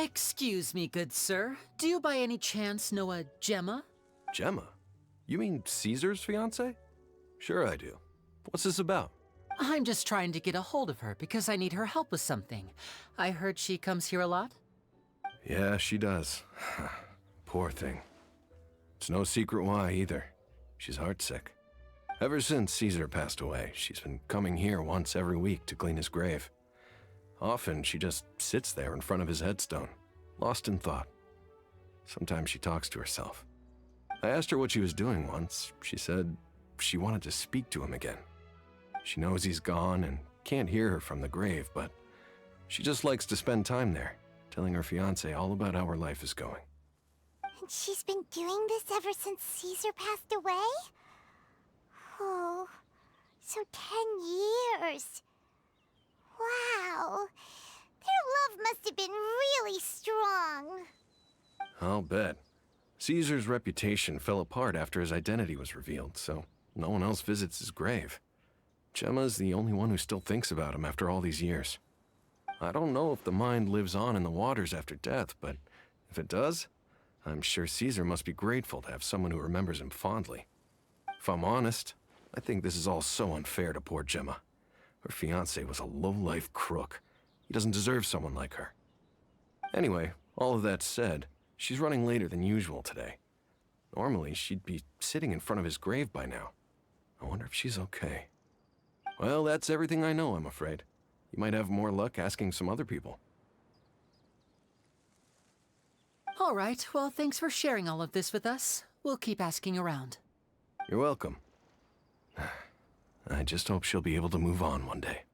Excuse me, good sir. Do you by any chance know a Gemma? Gemma? You mean Caesar's fiancée? Sure I do. What's this about? I'm just trying to get a hold of her because I need her help with something. I heard she comes here a lot. Yeah, she does. Poor thing. It's no secret why either. She's heartsick. Ever since Caesar passed away, she's been coming here once every week to clean his grave. Often she just sits there in front of his headstone, lost in thought. Sometimes she talks to herself. I asked her what she was doing once. She said she wanted to speak to him again. She knows he's gone and can't hear her from the grave, but she just likes to spend time there, telling her fiancé all about how her life is going. And she's been doing this ever since Caesar passed away? Oh, so 10 years. Wow, their love must have been really strong. I'll bet. Caesar's reputation fell apart after his identity was revealed, so no one else visits his grave. Gemma's the only one who still thinks about him after all these years. I don't know if the mind lives on in the waters after death, but if it does, I'm sure Caesar must be grateful to have someone who remembers him fondly. If I'm honest, I think this is all so unfair to poor Gemma. Her fiancé was a low-life crook. He doesn't deserve someone like her. Anyway, all of that said, she's running later than usual today. Normally, she'd be sitting in front of his grave by now. I wonder if she's okay. Well, that's everything I know, I'm afraid. You might have more luck asking some other people. All right, well, thanks for sharing all of this with us. We'll keep asking around. You're welcome. I just hope she'll be able to move on one day.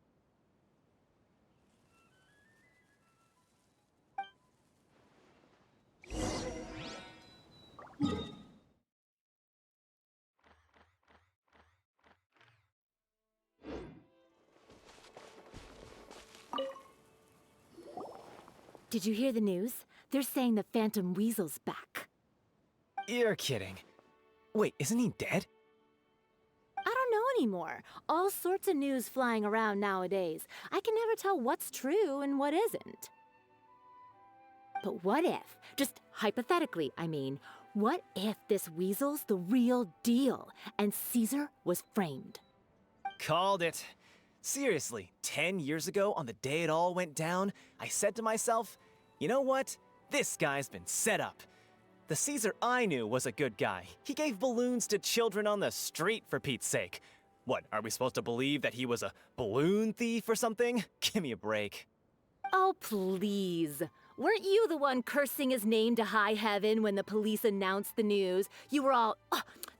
Did you hear the news? They're saying the Phantom Weasel's back. You're kidding. Wait, isn't he dead? I don't know anymore. All sorts of news flying around nowadays. I can never tell what's true and what isn't. But what if, just hypothetically, I mean, what if this weasel's the real deal and Caesar was framed? Called it. Seriously, 10 years ago, on the day it all went down, I said to myself, you know what? This guy's been set up. The Caesar I knew was a good guy. He gave balloons to children on the street, for Pete's sake. What, are we supposed to believe that he was a balloon thief or something? Give me a break. Oh, please. Weren't you the one cursing his name to high heaven when the police announced the news? You were all,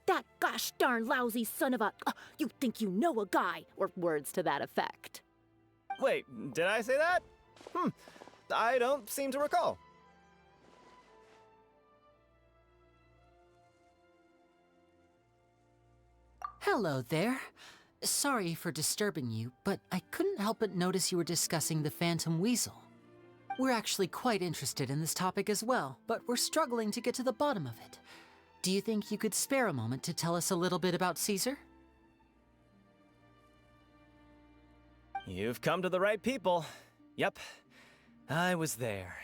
that gosh darn lousy son of a, you think you know a guy, or words to that effect. Wait, did I say that? I don't seem to recall. Hello there. Sorry for disturbing you, but I couldn't help but notice you were discussing the Phantom Weasel. We're actually quite interested in this topic as well, but we're struggling to get to the bottom of it. Do you think you could spare a moment to tell us a little bit about Caesar? You've come to the right people. Yep, I was there.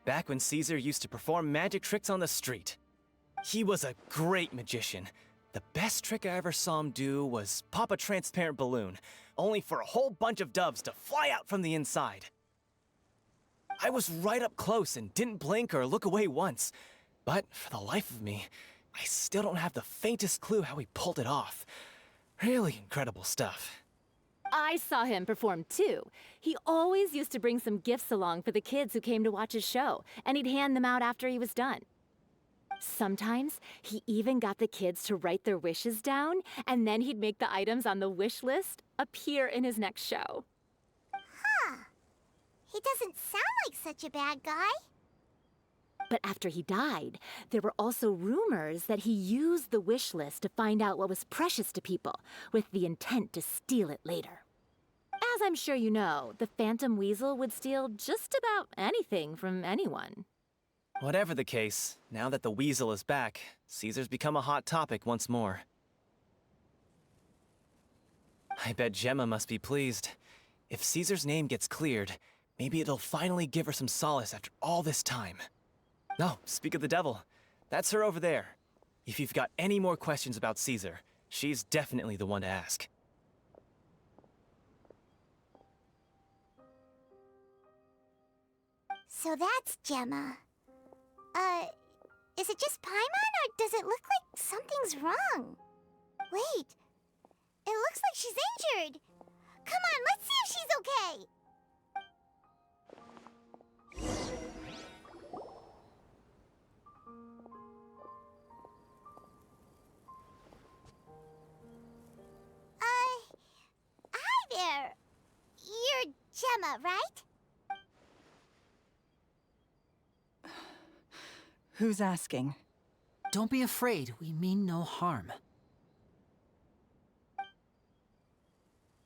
Back when Caesar used to perform magic tricks on the street. He was a great magician. The best trick I ever saw him do was pop a transparent balloon, only for a whole bunch of doves to fly out from the inside. I was right up close and didn't blink or look away once. But for the life of me, I still don't have the faintest clue how he pulled it off. Really incredible stuff. I saw him perform too. He always used to bring some gifts along for the kids who came to watch his show, and he'd hand them out after he was done. Sometimes, he even got the kids to write their wishes down, and then he'd make the items on the wish list appear in his next show. Huh. He doesn't sound like such a bad guy. But after he died, there were also rumors that he used the wish list to find out what was precious to people, with the intent to steal it later. As I'm sure you know, the Phantom Weasel would steal just about anything from anyone. Whatever the case, now that the Weasel is back, Caesar's become a hot topic once more. I bet Gemma must be pleased. If Caesar's name gets cleared, Maybe it'll finally give her some solace after all this time. No, speak of the devil. That's her over there. If you've got any more questions about Caesar, she's definitely the one to ask. So that's Gemma. Is it just Paimon, or does it look like something's wrong? Wait, it looks like she's injured. Come on, let's see if she's okay. Hi there. You're Gemma, right? Who's asking? Don't be afraid, we mean no harm.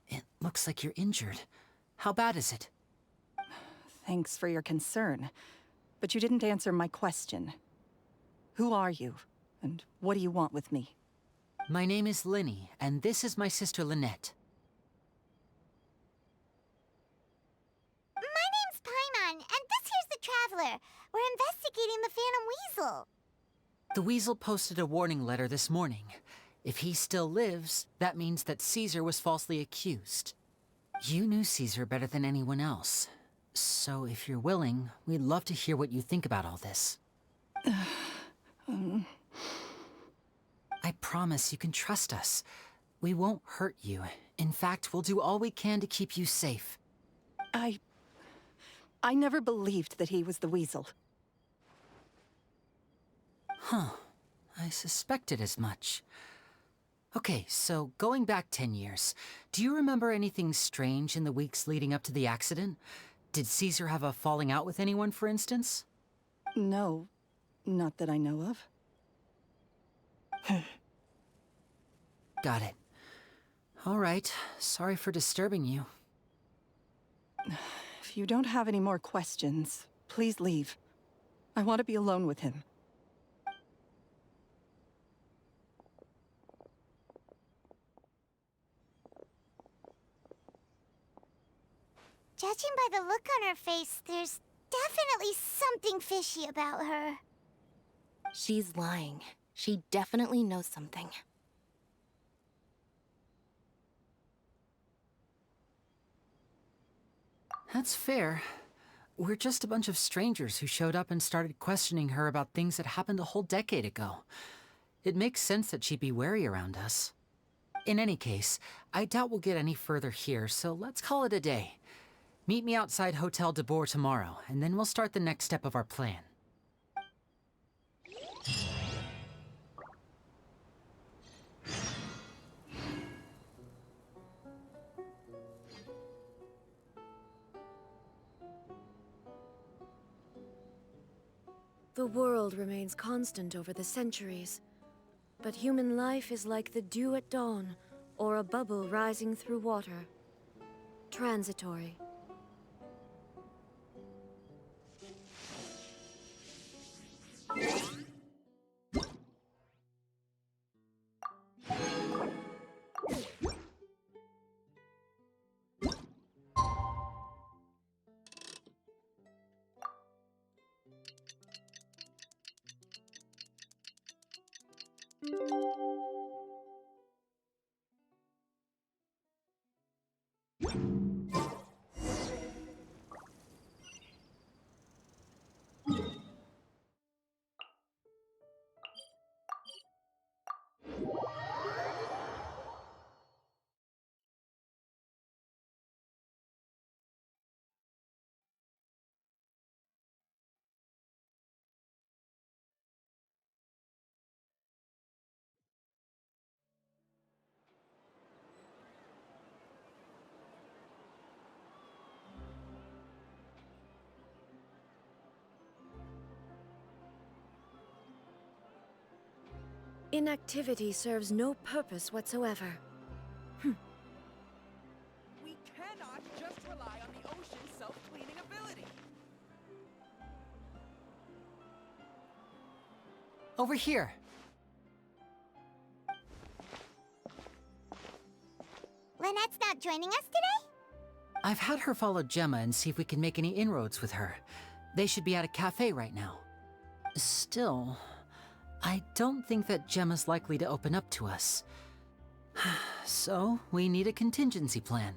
It looks like you're injured. How bad is it? Thanks for your concern, but you didn't answer my question. Who are you, and what do you want with me? My name is Lyney, and this is my sister Lynette. My name's Paimon, and this here's the Traveler. We're investigating the Phantom Weasel. The Weasel posted a warning letter this morning. If he still lives, that means that Caesar was falsely accused. You knew Caesar better than anyone else. So if you're willing, we'd love to hear what you think about all this. I promise you can trust us. We won't hurt you. In fact, we'll do all we can to keep you safe. I never believed that he was the Weasel. Huh. I suspected as much. Okay, so going back 10 years, do you remember anything strange in the weeks leading up to the accident? Did Caesar have a falling out with anyone, for instance? No, not that I know of. Got it. All right. Sorry for disturbing you. If you don't have any more questions, please leave. I want to be alone with him. Judging by the look on her face, there's definitely something fishy about her. She's lying. She definitely knows something. That's fair. We're just a bunch of strangers who showed up and started questioning her about things that happened a whole decade ago. It makes sense that she'd be wary around us. In any case, I doubt we'll get any further here, so let's call it a day. Meet me outside Hotel de Boer tomorrow, and then we'll start the next step of our plan. The world remains constant over the centuries, but human life is like the dew at dawn, or a bubble rising through water. Transitory. Inactivity serves no purpose whatsoever. We cannot just rely on the ocean's self-cleaning ability. Over here. Lynette's not joining us today? I've had her follow Gemma and see if we can make any inroads with her. They should be at a cafe right now. Still, I don't think that Gemma's likely to open up to us. So, we need a contingency plan.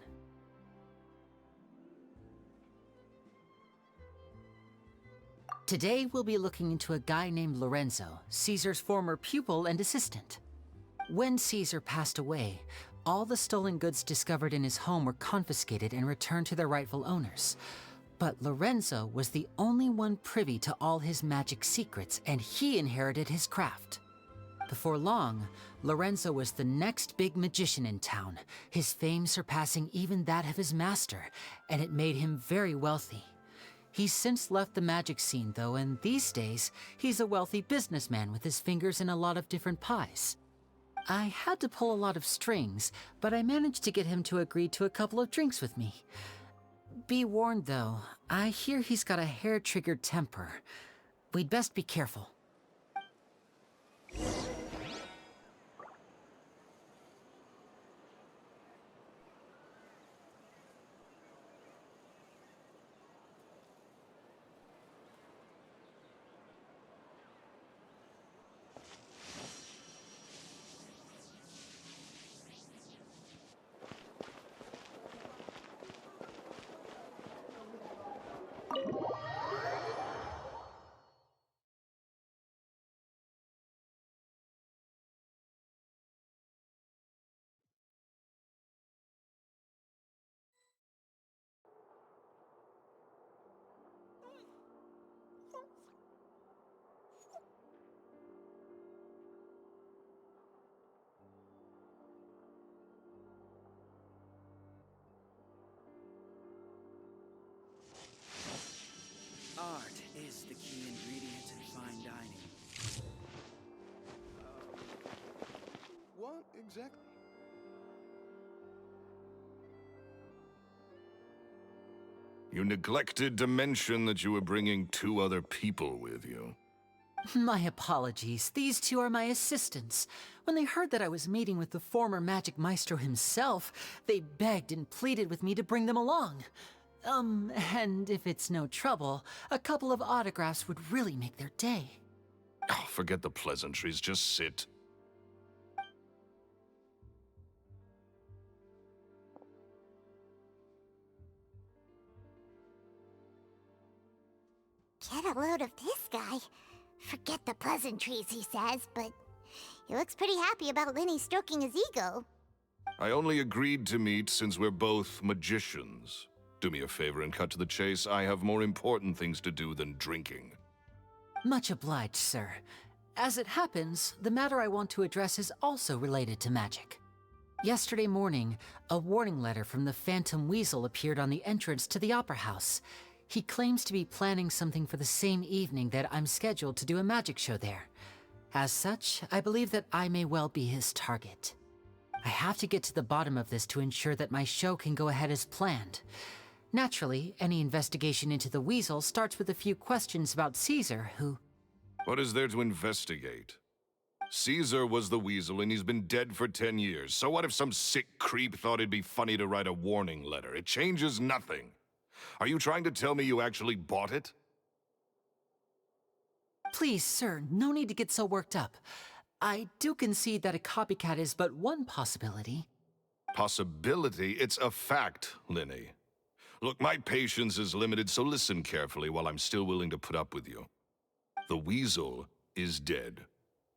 Today, we'll be looking into a guy named Lorenzo, Caesar's former pupil and assistant. When Caesar passed away, all the stolen goods discovered in his home were confiscated and returned to their rightful owners. But Lorenzo was the only one privy to all his magic secrets, and he inherited his craft. Before long, Lorenzo was the next big magician in town, his fame surpassing even that of his master, and it made him very wealthy. He's since left the magic scene, though, and these days, he's a wealthy businessman with his fingers in a lot of different pies. I had to pull a lot of strings, but I managed to get him to agree to a couple of drinks with me. Be warned, though, I hear he's got a hair-triggered temper. We'd best be careful. Art is the key ingredient in fine dining. What exactly? You neglected to mention that you were bringing 2 other people with you. My apologies. These 2 are my assistants. When they heard that I was meeting with the former magic maestro himself, they begged and pleaded with me to bring them along. And if it's no trouble, a couple of autographs would really make their day. Oh, forget the pleasantries, just sit. Get a load of this guy. Forget the pleasantries, he says, but he looks pretty happy about Lyney stroking his ego. I only agreed to meet since we're both magicians. Do me a favor and cut to the chase. I have more important things to do than drinking. Much obliged, sir. As it happens, the matter I want to address is also related to magic. Yesterday morning, a warning letter from the Phantom Weasel appeared on the entrance to the Opera House. He claims to be planning something for the same evening that I'm scheduled to do a magic show there. As such, I believe that I may well be his target. I have to get to the bottom of this to ensure that my show can go ahead as planned. Naturally, any investigation into the Weasel starts with a few questions about Caesar, who... What is there to investigate? Caesar was the Weasel and he's been dead for 10 years. So what if some sick creep thought it'd be funny to write a warning letter? It changes nothing. Are you trying to tell me you actually bought it? Please, sir, no need to get so worked up. I do concede that a copycat is but one possibility. Possibility? It's a fact, Lyney. Look, my patience is limited, so listen carefully while I'm still willing to put up with you. The Weasel is dead.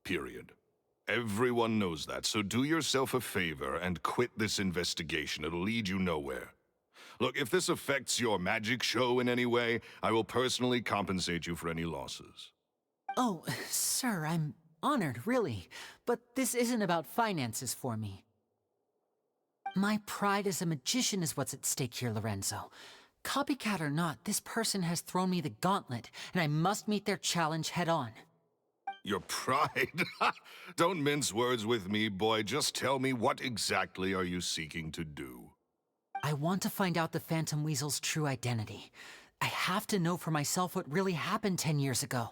Period. Everyone knows that, so do yourself a favor and quit this investigation. It'll lead you nowhere. Look, if this affects your magic show in any way, I will personally compensate you for any losses. Oh, sir, I'm honored, really. But this isn't about finances for me. My pride as a magician is what's at stake here, Lorenzo. Copycat or not, this person has thrown me the gauntlet, and I must meet their challenge head-on. Your pride? Don't mince words with me, boy. Just tell me, what exactly are you seeking to do? I want to find out the Phantom Weasel's true identity. I have to know for myself what really happened 10 years ago.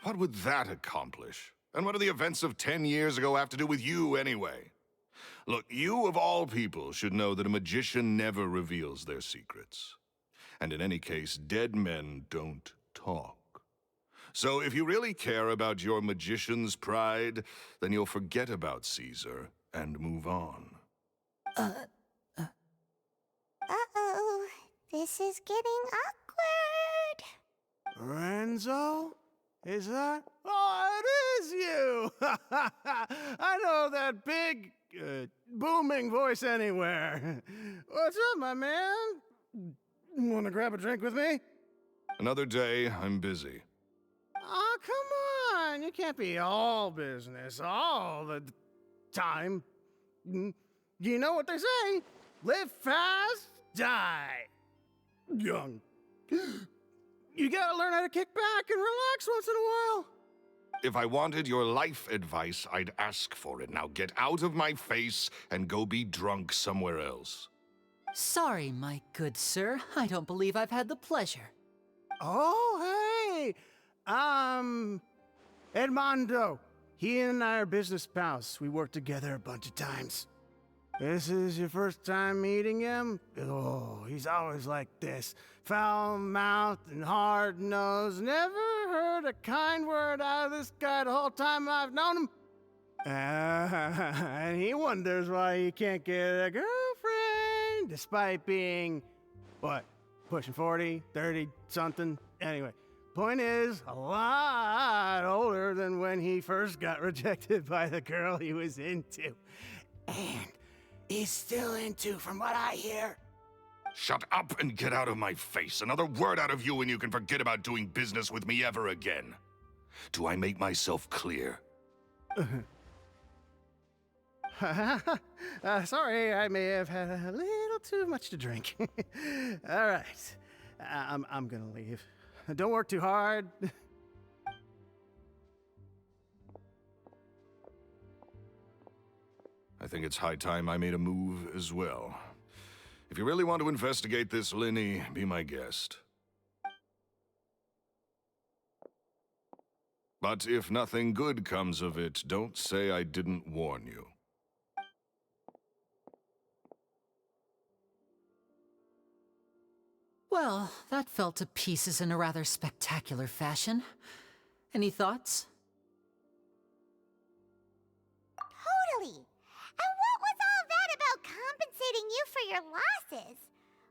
What would that accomplish? And what do the events of 10 years ago have to do with you, anyway? Look, you of all people should know that a magician never reveals their secrets. And in any case, dead men don't talk. So if you really care about your magician's pride, then you'll forget about Caesar and move on. Uh-oh. This is getting awkward. Renzo? Is that? Oh, it is you! I know that big, booming voice anywhere. What's up, my man? Want to grab a drink with me? Another day, I'm busy. Oh, come on. You can't be all business all the time. You know what they say? Live fast, die young. You gotta learn how to kick back and relax once in a while. If I wanted your life advice, I'd ask for it. Now get out of my face and go be drunk somewhere else. Sorry, my good sir. I don't believe I've had the pleasure. Oh, hey! Edmondo. He and I are business pals. We worked together a bunch of times. This is your first time meeting him? Oh, he's always like this. Foul-mouthed and hard-nosed. Never heard a kind word out of this guy the whole time I've known him. And he wonders why he can't get a girlfriend, despite being, what, pushing 40, 30, something? Anyway, point is, a lot older than when he first got rejected by the girl he was into. And he's still into, from what I hear. Shut up and get out of my face. Another word out of you and you can forget about doing business with me ever again. Do I make myself clear? Sorry, I may have had a little too much to drink. All right, I'm gonna leave. Don't work too hard. I think it's high time I made a move as well. If you really want to investigate this, Lyney, be my guest. But if nothing good comes of it, don't say I didn't warn you. Well, that fell to pieces in a rather spectacular fashion. Any thoughts? Totally. And what was all that about compensating you for your losses?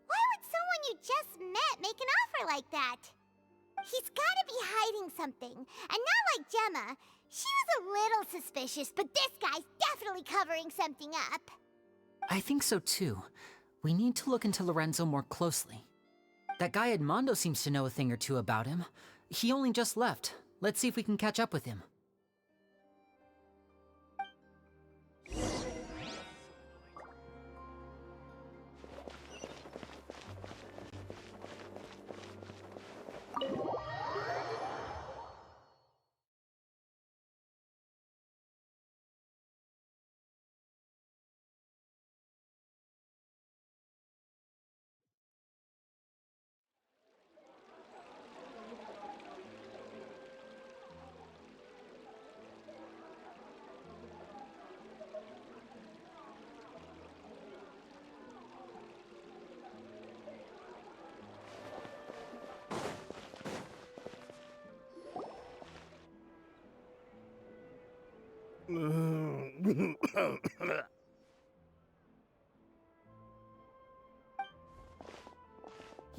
Why would someone you just met make an offer like that? He's gotta be hiding something. And not like Gemma. She was a little suspicious, but this guy's definitely covering something up. I think so too. We need to look into Lorenzo more closely. That guy Edmondo seems to know a thing or two about him. He only just left. Let's see if we can catch up with him.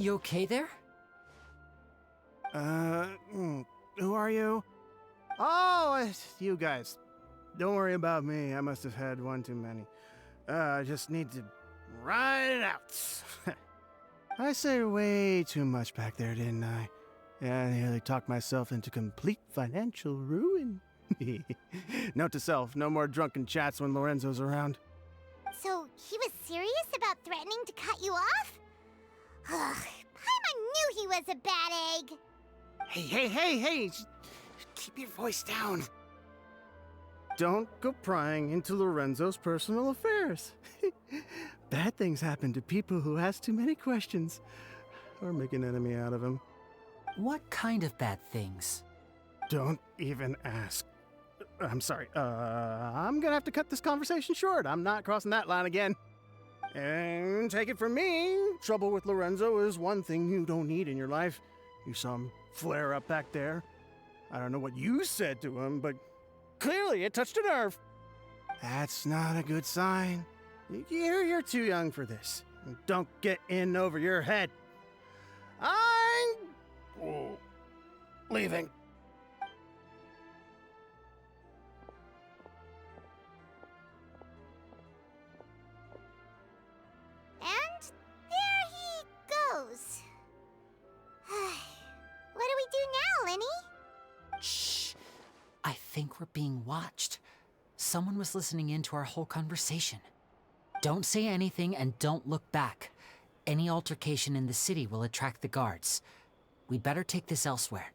You okay there? Who are you? Oh, it's you guys. Don't worry about me. I must have had one too many. I just need to ride it out. I said way too much back there, didn't I? Yeah, I nearly talked myself into complete financial ruin. Note to self, no more drunken chats when Lorenzo's around. So, he was serious about threatening to cut you off? Ugh, Paimon knew he was a bad egg. Hey, keep your voice down. Don't go prying into Lorenzo's personal affairs. Bad things happen to people who ask too many questions, or make an enemy out of him. What kind of bad things? Don't even ask. I'm sorry. I'm gonna have to cut this conversation short. I'm not crossing that line again. And take it from me, trouble with Lorenzo is one thing you don't need in your life. You saw him flare up back there. I don't know what you said to him, but clearly it touched a nerve. That's not a good sign. You're too young for this. Don't get in over your head. I'm leaving. And there he goes. What do we do now, Lyney? Shh. I think we're being watched. Someone was listening in to our whole conversation. Don't say anything and don't look back. Any altercation in the city will attract the guards. We'd better take this elsewhere.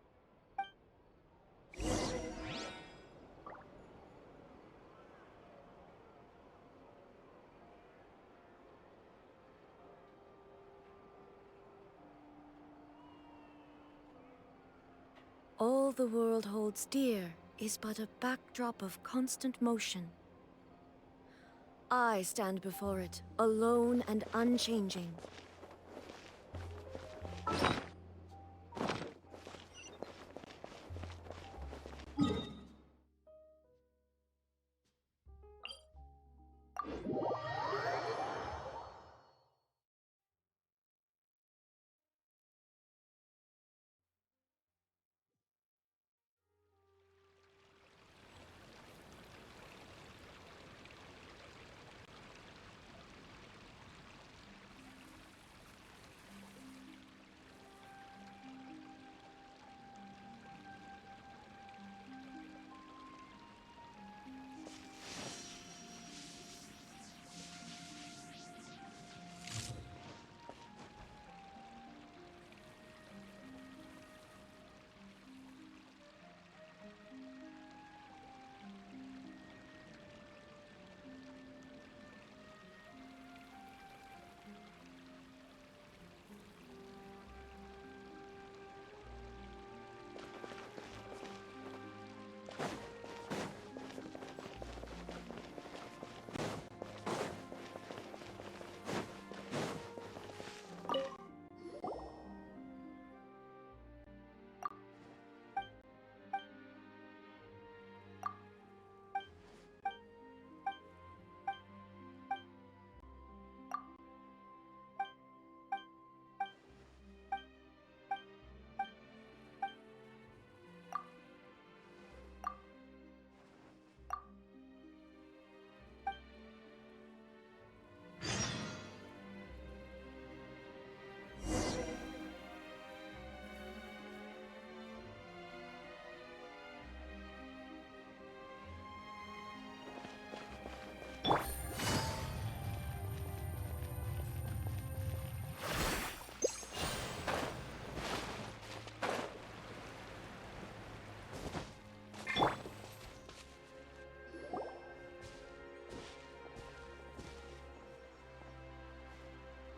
All the world holds dear is but a backdrop of constant motion. I stand before it, alone and unchanging.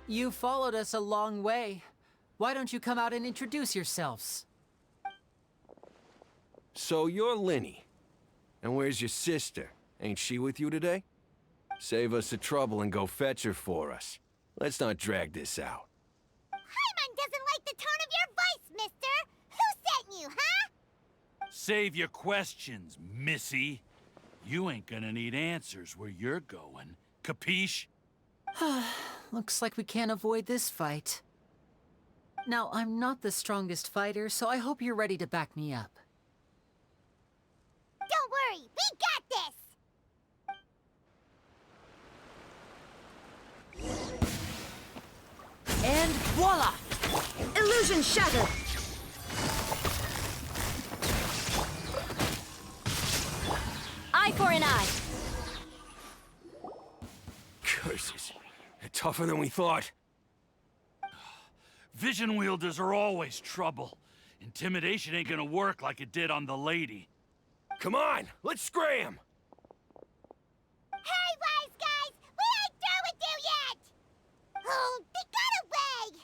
You followed us a long way. Why don't you come out and introduce yourselves? So you're Lyney. And where's your sister? Ain't she with you today? Save us the trouble and go fetch her for us. Let's not drag this out. Paimon doesn't like the tone of your voice, mister! Who sent you, huh? Save your questions, missy. You ain't gonna need answers where you're going. Capiche? Looks like we can't avoid this fight. Now, I'm not the strongest fighter, so I hope you're ready to back me up. Don't worry, we got this! And voila! Illusion shattered! Eye for an eye. Curses. They're tougher than we thought. Vision wielders are always trouble. Intimidation ain't gonna work like it did on the lady. Come on, let's scram! Hey, wise guys! We ain't through with you yet! Oh, they got away!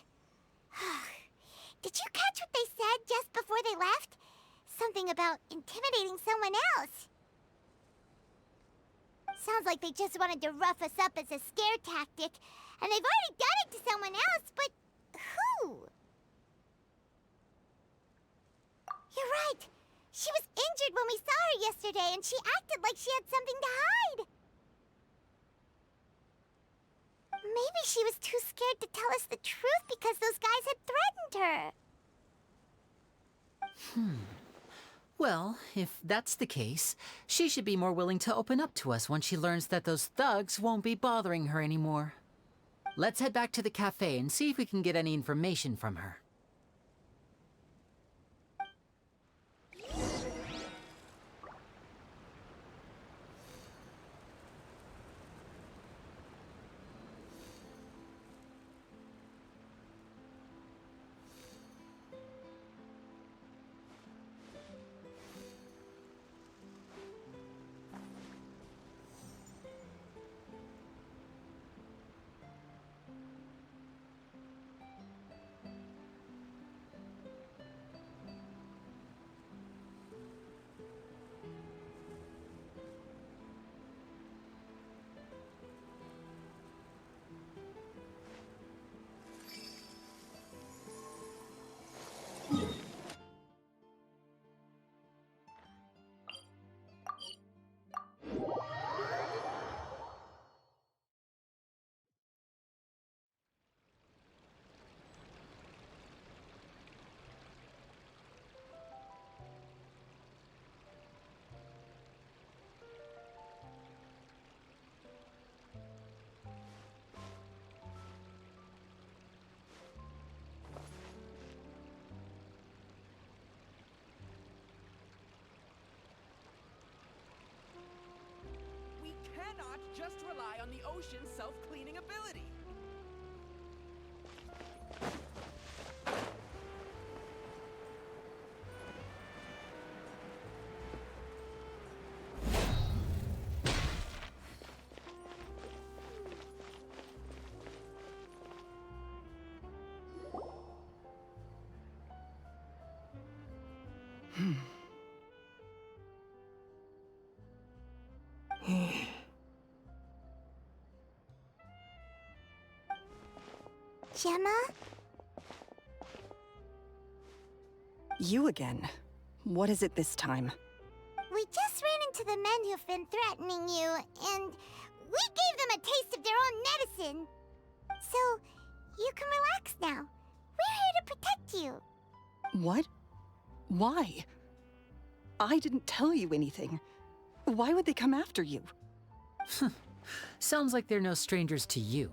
Did you catch what they said just before they left? Something about intimidating someone else. sounds like they just wanted to rough us up as a scare tactic, and they've already done it to someone else, but who? You're right. She was injured when we saw her yesterday, and she acted like she had something to hide. Maybe she was too scared to tell us the truth because those guys had threatened her. Well, if that's the case, she should be more willing to open up to us once she learns that those thugs won't be bothering her anymore. Let's head back to the cafe and see if we can get any information from her. We cannot just rely on the ocean's self-cleaning ability. Gemma? You again. What is it this time? We just ran into the men who've been threatening you, and we gave them a taste of their own medicine. So, you can relax now. We're here to protect you. What? Why? I didn't tell you anything. Why would they come after you? Sounds like they're no strangers to you.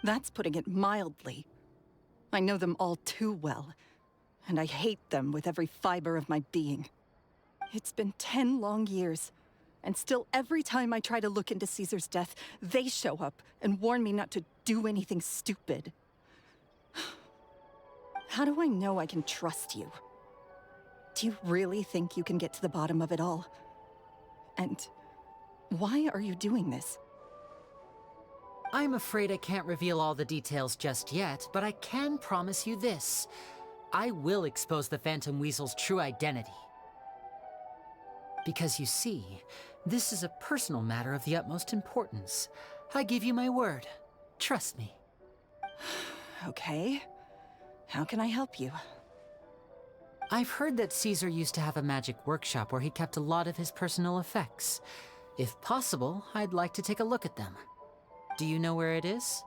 That's putting it mildly. I know them all too well, and I hate them with every fiber of my being. It's been 10 long years, and still every time I try to look into Caesar's death, they show up and warn me not to do anything stupid. How do I know I can trust you? Do you really think you can get to the bottom of it all? And why are you doing this? I'm afraid I can't reveal all the details just yet, but I can promise you this. I will expose the Phantom Weasel's true identity. Because you see, this is a personal matter of the utmost importance. I give you my word. Trust me. Okay. How can I help you? I've heard that Caesar used to have a magic workshop where he kept a lot of his personal effects. If possible, I'd like to take a look at them. Do you know where it is?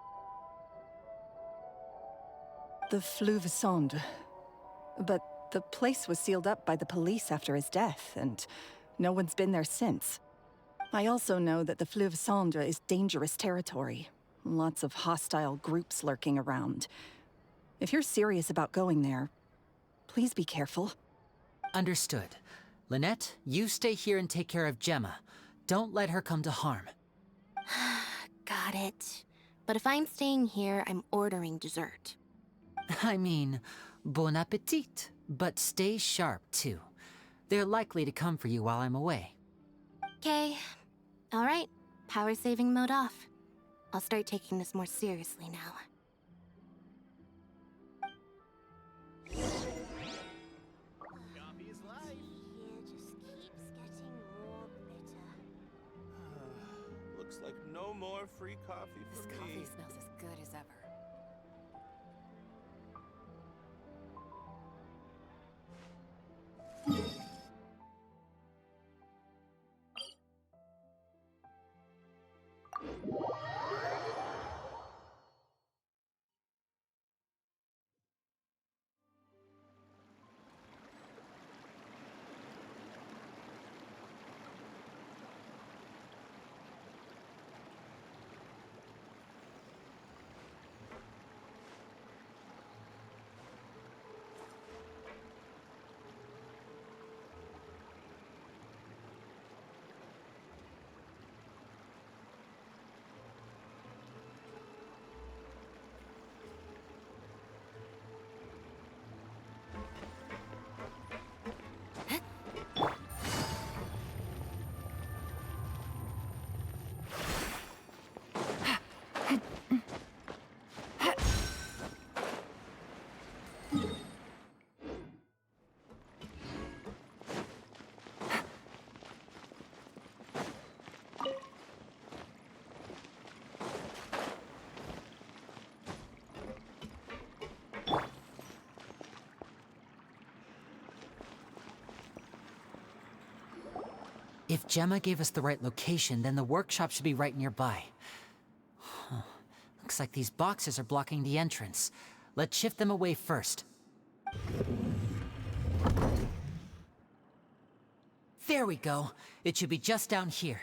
The Fleuve Sonde. But the place was sealed up by the police after his death, and no one's been there since. I also know that the Fleuve Sonde is dangerous territory. Lots of hostile groups lurking around. If you're serious about going there, please be careful. Understood. Lynette, you stay here and take care of Gemma. Don't let her come to harm. Got it. But if I'm staying here, I'm ordering dessert. I mean, bon appetit. But stay sharp, too. They're likely to come for you while I'm away. Okay. All right. Power saving mode off. I'll start taking this more seriously now. Here just keeps getting more bitter. Looks like no more free coffee for This me. coffee smells as good as ever. If Gemma gave us the right location, then the workshop should be right nearby. Huh. Looks like these boxes are blocking the entrance. Let's shift them away first. There we go. It should be just down here.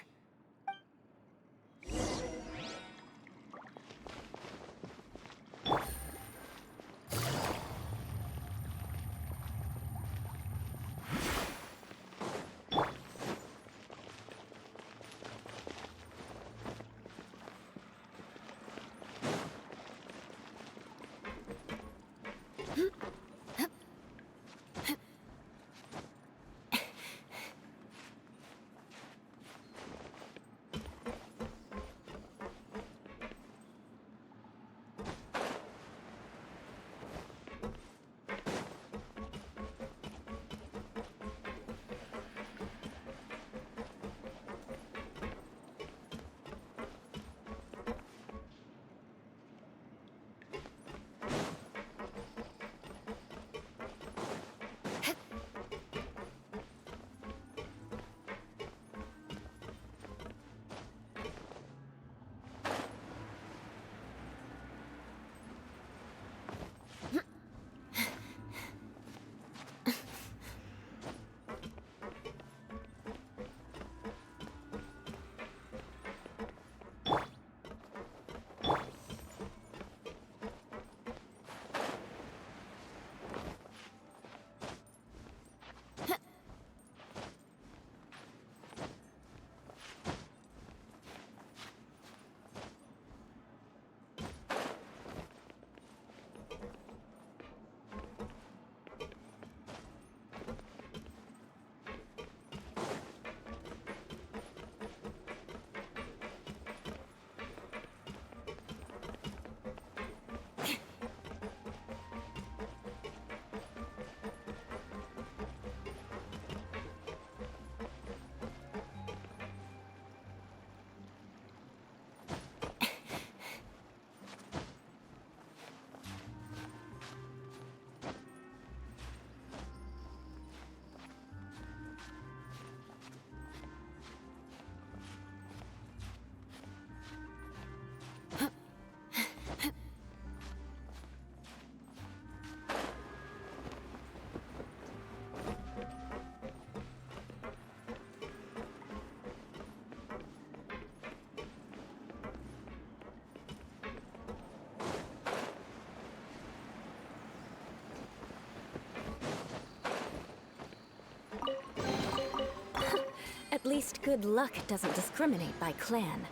At least good luck doesn't discriminate by clan.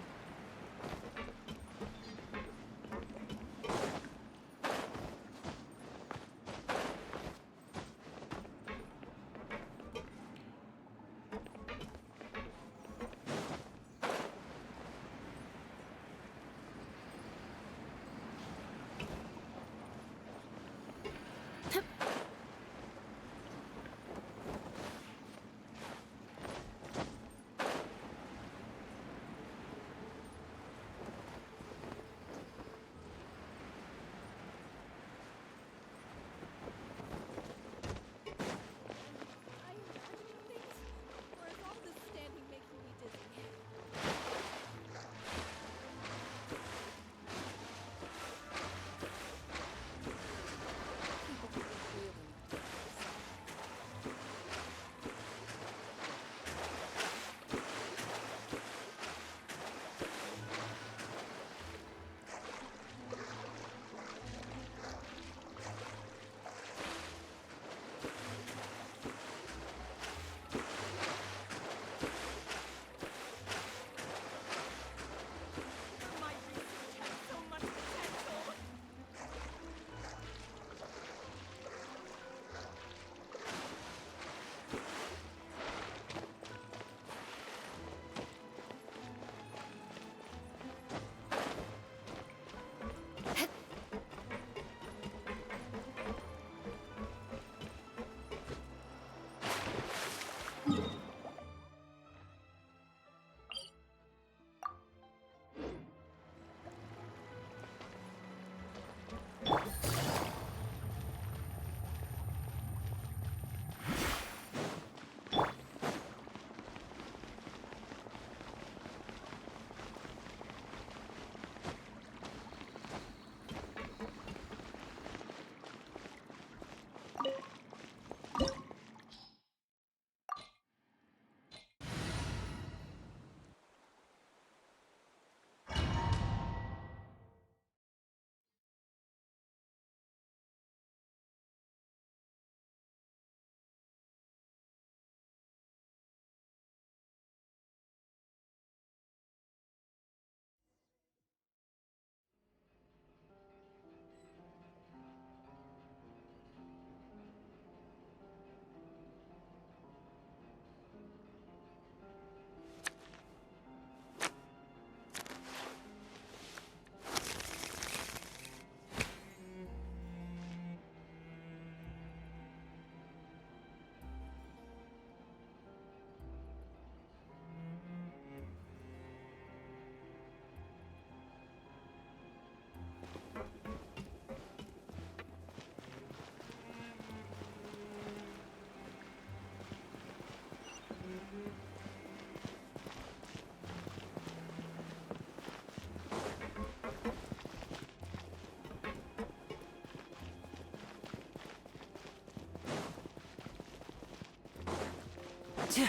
So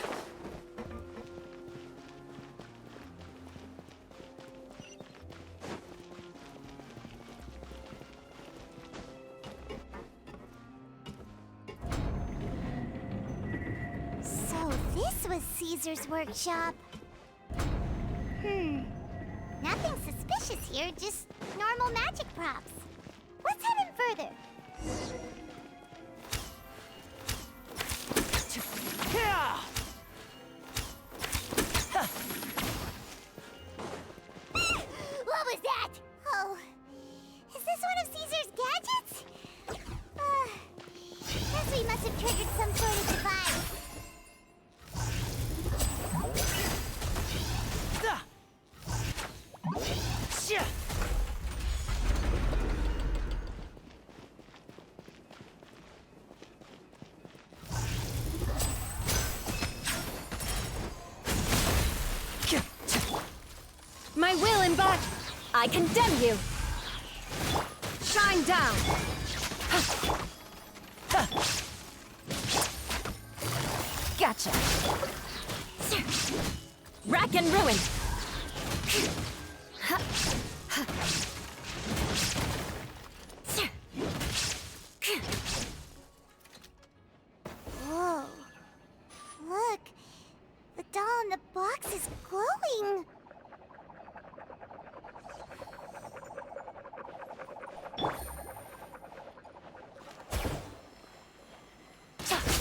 this was Caesar's workshop. Nothing suspicious here, just normal magic props. Let's head in further. What was that? Oh, is this one of Caesar's gadgets? Guess we must have triggered some sort of device. My will embody. I condemn you. Shine down. Gotcha. Rack and ruin. Whoa. Look. The doll in the box is glowing.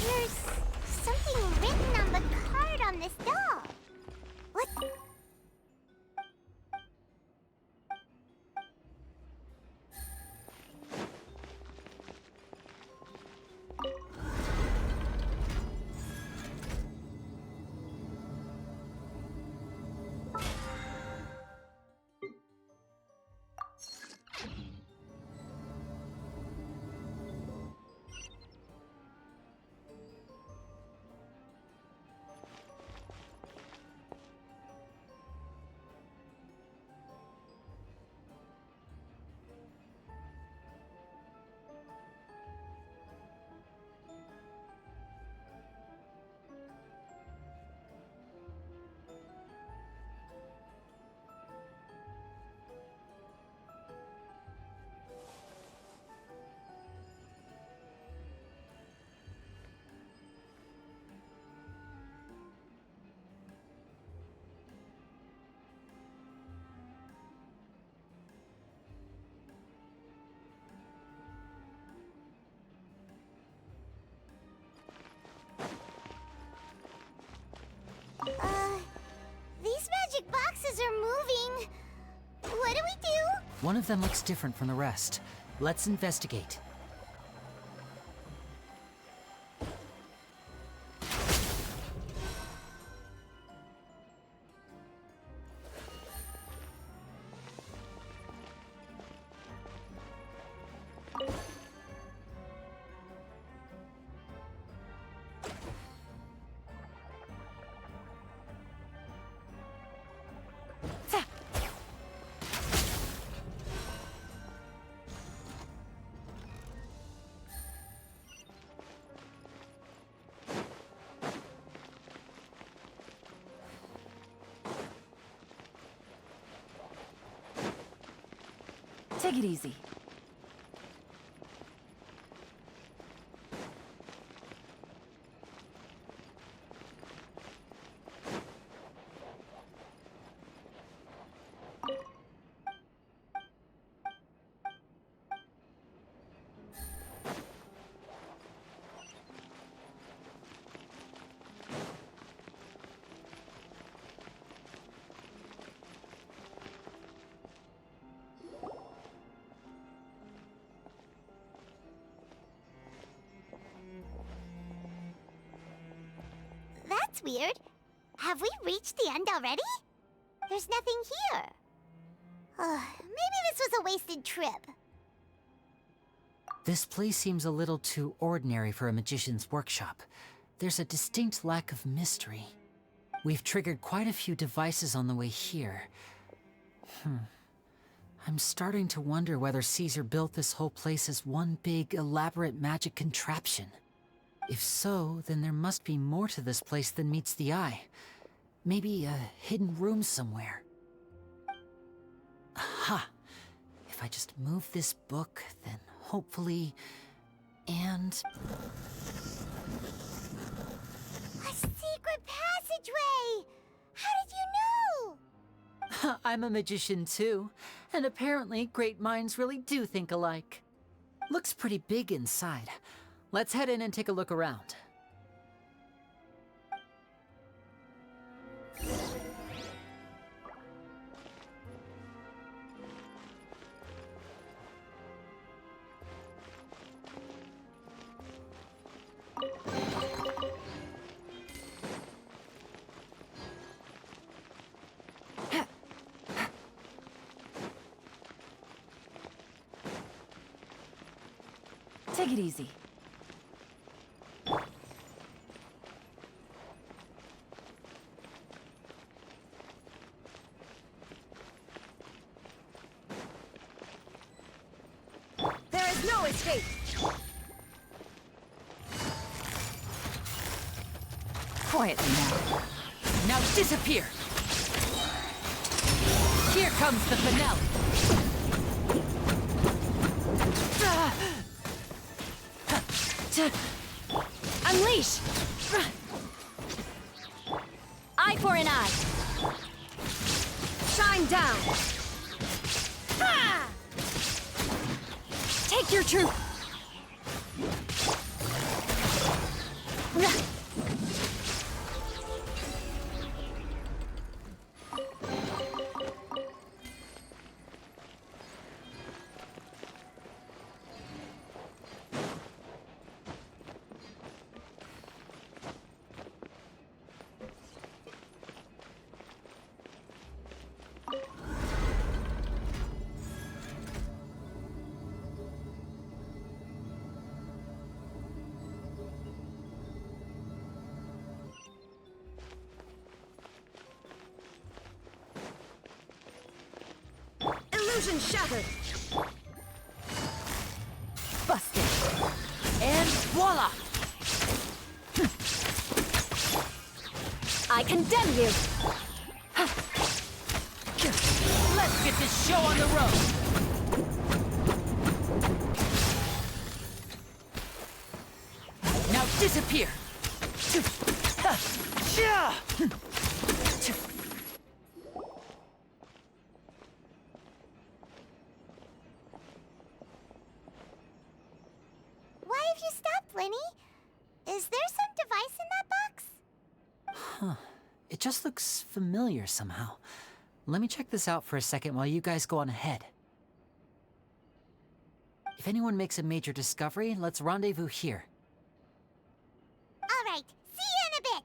There's something written on the card on this doll. What? These magic boxes are moving. What do we do? One of them looks different from the rest. Let's investigate. Take it easy. That's weird. Have we reached the end already? There's nothing here. Maybe this was a wasted trip. This place seems a little too ordinary for a magician's workshop. There's a distinct lack of mystery. We've triggered quite a few devices on the way here. I'm starting to wonder whether Caesar built this whole place as one big, elaborate magic contraption. If so, then there must be more to this place than meets the eye. Maybe a hidden room somewhere. Aha! If I just move this book, then hopefully... And... A secret passageway! How did you know? I'm a magician too, and apparently great minds really do think alike. Looks pretty big inside. Let's head in and take a look around. Take it easy. There is no escape! Quietly now. Now disappear! Here comes the finale! Unleash! Eye for an eye! Shine down! Ah! Take your truth! Illusion shattered! Busted. And voila! I condemn you! Let's get this show on the road! Now disappear! Why have you stopped, Lyney? Is there some device in that box? Huh. It just looks familiar somehow. Let me check this out for a second while you guys go on ahead. If anyone makes a major discovery, let's rendezvous here. All right, see you in a bit!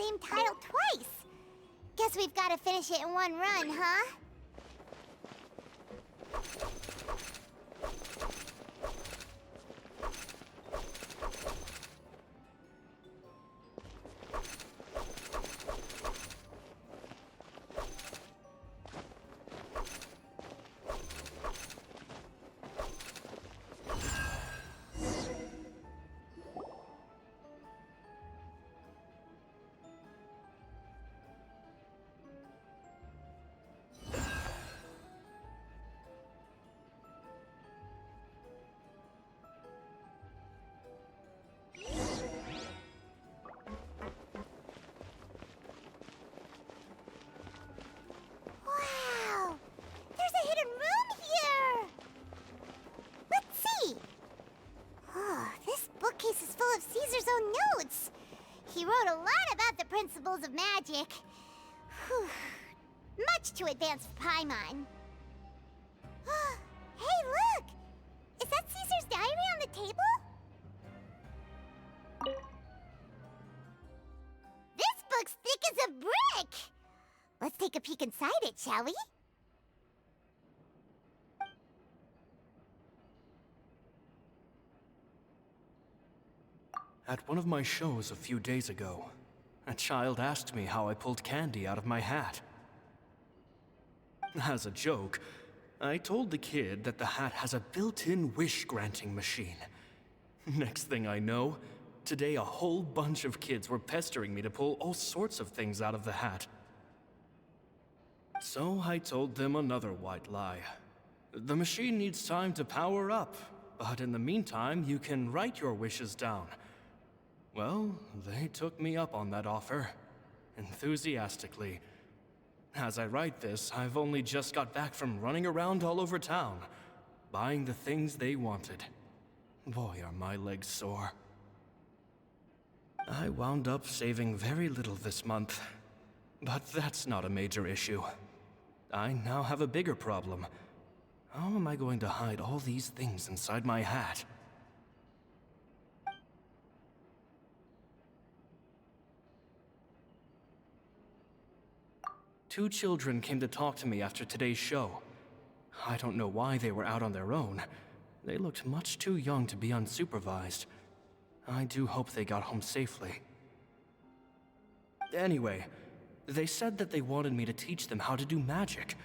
same tile twice. Guess we've got to finish it in one run, huh? Wow! There's a hidden room here! Let's see! Oh, this bookcase is full of Caesar's own notes. He wrote a lot about the principles of magic. Whew. Much too advanced for Paimon. Hey, look! Is that Caesar's diary on the table? This book's thick as a brick! Let's take a peek inside it, shall we? At one of my shows a few days ago, a child asked me how I pulled candy out of my hat. As a joke, I told the kid that the hat has a built-in wish-granting machine. Next thing I know, today a whole bunch of kids were pestering me to pull all sorts of things out of the hat. So I told them another white lie. The machine needs time to power up, but in the meantime, you can write your wishes down. Well, they took me up on that offer, enthusiastically. As I write this, I've only just got back from running around all over town, buying the things they wanted. Boy, are my legs sore. I wound up saving very little this month, but that's not a major issue. I now have a bigger problem. How am I going to hide all these things inside my hat? Two children came to talk to me after today's show. I don't know why they were out on their own. They looked much too young to be unsupervised. I do hope they got home safely. Anyway, they said that they wanted me to teach them how to do magic.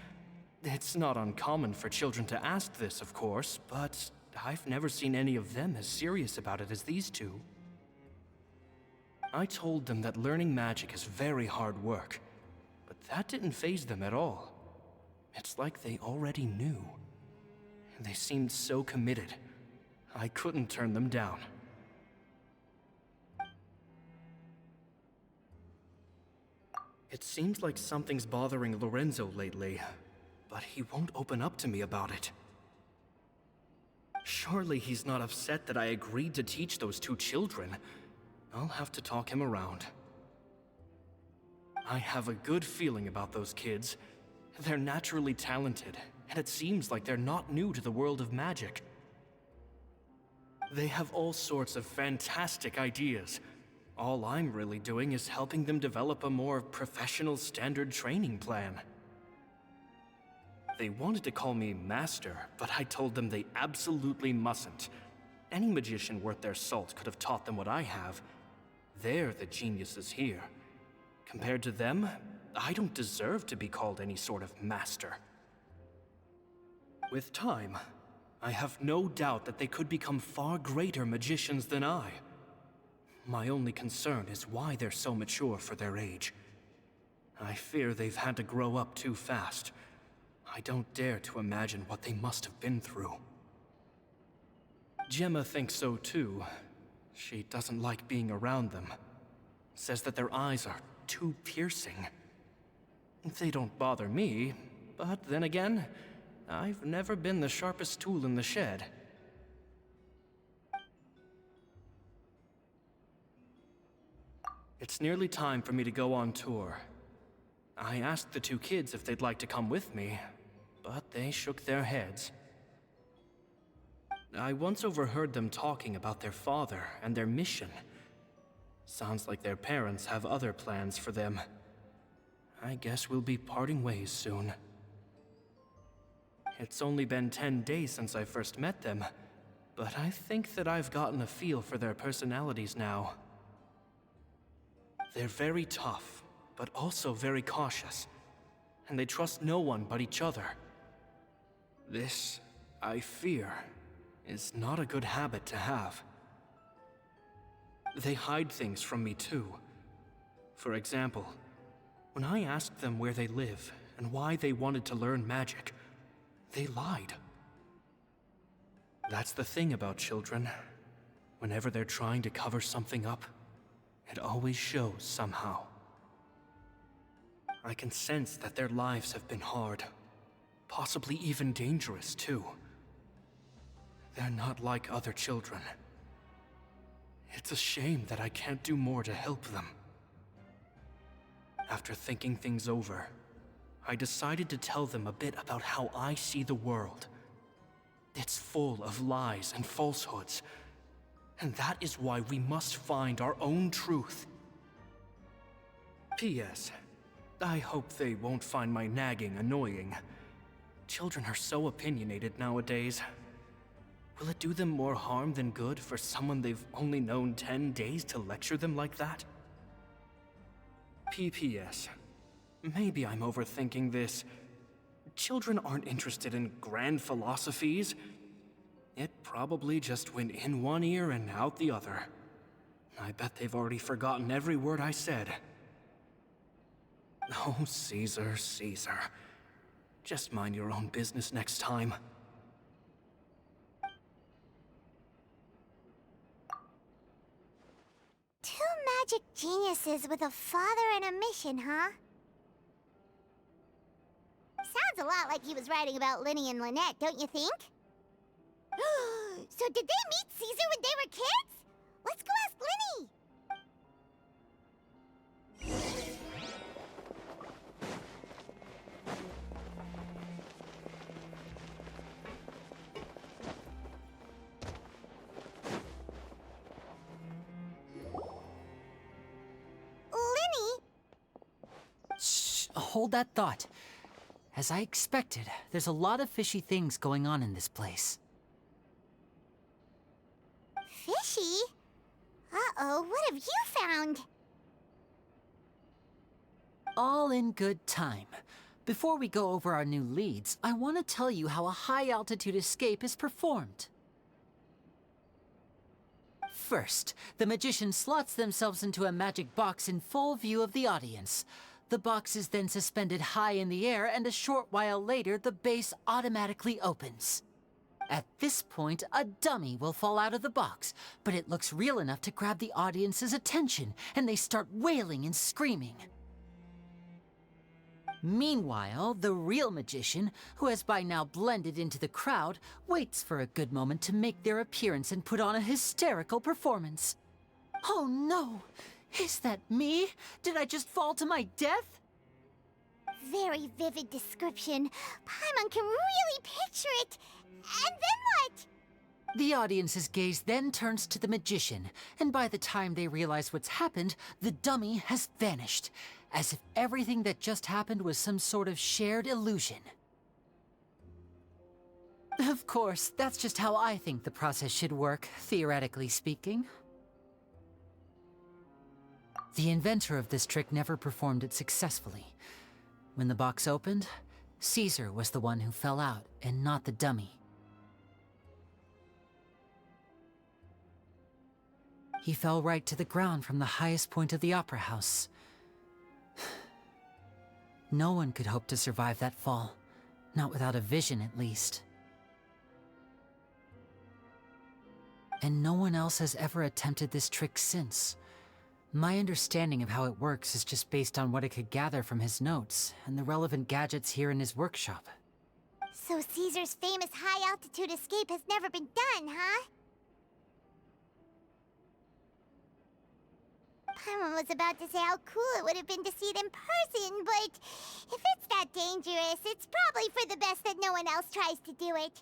It's not uncommon for children to ask this, of course, but I've never seen any of them as serious about it as these two. I told them that learning magic is very hard work, but that didn't faze them at all. It's like they already knew. They seemed so committed. I couldn't turn them down. It seems like something's bothering Lorenzo lately, but he won't open up to me about it. Surely he's not upset that I agreed to teach those two children. I'll have to talk him around. I have a good feeling about those kids. They're naturally talented, and it seems like they're not new to the world of magic. They have all sorts of fantastic ideas. All I'm really doing is helping them develop a more professional standard training plan. They wanted to call me Master, but I told them they absolutely mustn't. Any magician worth their salt could have taught them what I have. They're the geniuses here. Compared to them, I don't deserve to be called any sort of master. With time, I have no doubt that they could become far greater magicians than I. My only concern is why they're so mature for their age. I fear they've had to grow up too fast. I don't dare to imagine what they must have been through. Gemma thinks so too. She doesn't like being around them. Says that their eyes are too piercing. They don't bother me, but then again, I've never been the sharpest tool in the shed. It's nearly time for me to go on tour. I asked the two kids if they'd like to come with me, but they shook their heads. I once overheard them talking about their father and their mission. Sounds like their parents have other plans for them. I guess we'll be parting ways soon. It's only been 10 days since I first met them, but I think that I've gotten a feel for their personalities now. They're very tough, but also very cautious, and they trust no one but each other. This, I fear, is not a good habit to have. They hide things from me too. For example, when I asked them where they live and why they wanted to learn magic, they lied. That's the thing about children. Whenever they're trying to cover something up, it always shows somehow. I can sense that their lives have been hard, possibly even dangerous too. They're not like other children. It's a shame that I can't do more to help them. After thinking things over, I decided to tell them a bit about how I see the world. It's full of lies and falsehoods, and that is why we must find our own truth. P.S. I hope they won't find my nagging annoying. Children are so opinionated nowadays. Will it do them more harm than good for someone they've only known 10 days to lecture them like that? P.P.S. Maybe I'm overthinking this. Children aren't interested in grand philosophies. It probably just went in one ear and out the other. I bet they've already forgotten every word I said. Oh, Caesar, Caesar. Just mind your own business next time. Two magic geniuses with a father and a mission, huh? Sounds a lot like he was writing about Lyney and Lynette, don't you think? So did they meet Caesar when they were kids? Let's go ask Lyney! Lyney? Shh, hold that thought. As I expected, there's a lot of fishy things going on in this place. Fishy? Uh-oh, what have you found? All in good time. Before we go over our new leads, I want to tell you how a high-altitude escape is performed. First, the magician slots themselves into a magic box in full view of the audience. The box is then suspended high in the air, and a short while later, the base automatically opens. At this point, a dummy will fall out of the box, but it looks real enough to grab the audience's attention, and they start wailing and screaming. Meanwhile, the real magician, who has by now blended into the crowd, waits for a good moment to make their appearance and put on a hysterical performance. Oh no! Is that me? Did I just fall to my death? Very vivid description. Paimon can really picture it. And then what? The audience's gaze then turns to the magician, and by the time they realize what's happened, the dummy has vanished, as if everything that just happened was some sort of shared illusion. Of course, that's just how I think the process should work, theoretically speaking. The inventor of this trick never performed it successfully. When the box opened, Caesar was the one who fell out, and not the dummy. He fell right to the ground from the highest point of the opera house. No one could hope to survive that fall, not without a vision at least. And no one else has ever attempted this trick since. My understanding of how it works is just based on what I could gather from his notes and the relevant gadgets here in his workshop. So Caesar's famous high-altitude escape has never been done, huh? Paimon was about to say how cool it would have been to see it in person, but if it's that dangerous, it's probably for the best that no one else tries to do it.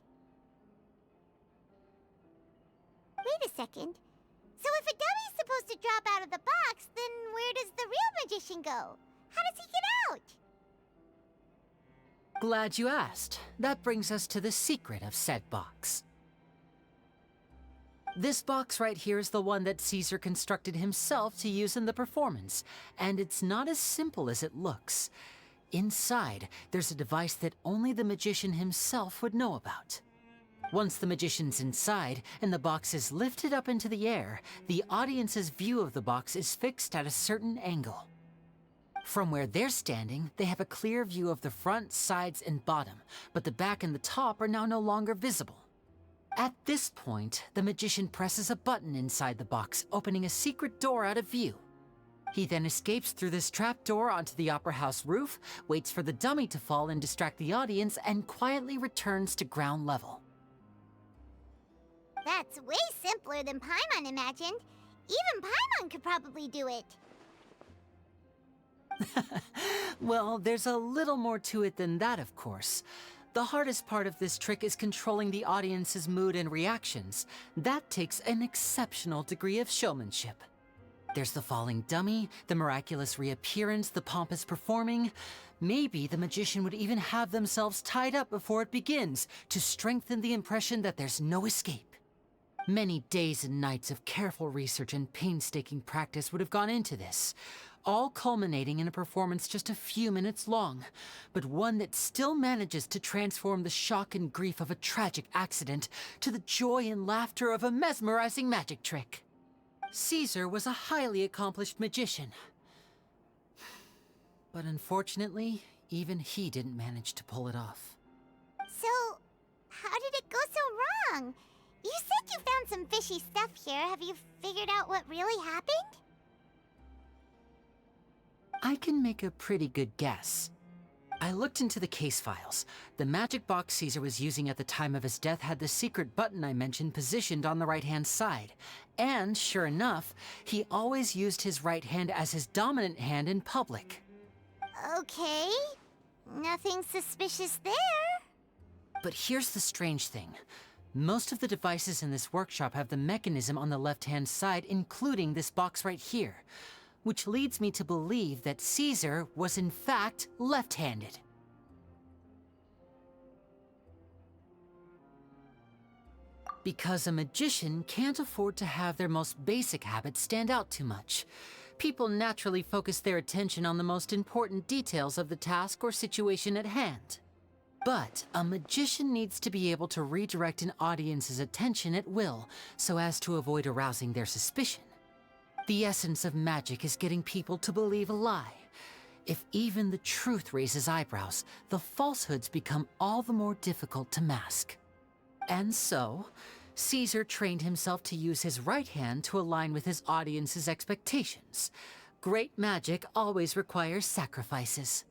Wait a second. So if a dummy's supposed to drop out of the box, then where does the real magician go? How does he get out? Glad you asked. That brings us to the secret of said box. This box right here is the one that Caesar constructed himself to use in the performance, and it's not as simple as it looks. Inside, there's a device that only the magician himself would know about. Once the magician's inside and the box is lifted up into the air, the audience's view of the box is fixed at a certain angle. From where they're standing, they have a clear view of the front, sides, and bottom, but the back and the top are now no longer visible. At this point, the magician presses a button inside the box, opening a secret door out of view. He then escapes through this trapdoor onto the opera house roof, waits for the dummy to fall and distract the audience, and quietly returns to ground level. That's way simpler than Paimon imagined. Even Paimon could probably do it. Well, there's a little more to it than that, of course. The hardest part of this trick is controlling the audience's mood and reactions. That takes an exceptional degree of showmanship. There's the falling dummy, the miraculous reappearance, the pompous performing. Maybe the magician would even have themselves tied up before it begins to strengthen the impression that there's no escape. Many days and nights of careful research and painstaking practice would have gone into this, all culminating in a performance just a few minutes long, but one that still manages to transform the shock and grief of a tragic accident to the joy and laughter of a mesmerizing magic trick. Caesar was a highly accomplished magician. But unfortunately, even he didn't manage to pull it off. So, how did it go so wrong? You said you found some fishy stuff here. Have you figured out what really happened? I can make a pretty good guess. I looked into the case files. The magic box Caesar was using at the time of his death had the secret button I mentioned positioned on the right-hand side. And, sure enough, he always used his right hand as his dominant hand in public. Okay. Nothing suspicious there. But here's the strange thing. Most of the devices in this workshop have the mechanism on the left-hand side, including this box right here, which leads me to believe that Caesar was in fact left-handed. Because a magician can't afford to have their most basic habits stand out too much. People naturally focus their attention on the most important details of the task or situation at hand. But a magician needs to be able to redirect an audience's attention at will, so as to avoid arousing their suspicion. The essence of magic is getting people to believe a lie. If even the truth raises eyebrows, the falsehoods become all the more difficult to mask. And so, Caesar trained himself to use his right hand to align with his audience's expectations. Great magic always requires sacrifices.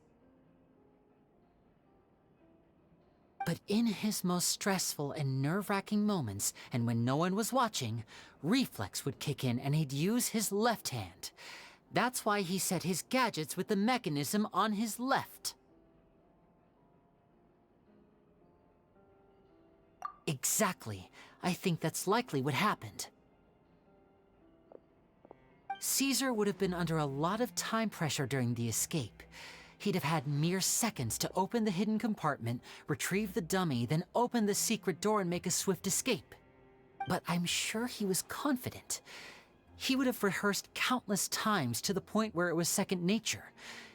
But in his most stressful and nerve-wracking moments, and when no one was watching, reflex would kick in and he'd use his left hand. That's why he set his gadgets with the mechanism on his left. Exactly. I think that's likely what happened. Caesar would have been under a lot of time pressure during the escape. He'd have had mere seconds to open the hidden compartment, retrieve the dummy, then open the secret door and make a swift escape. But I'm sure he was confident. He would have rehearsed countless times to the point where it was second nature.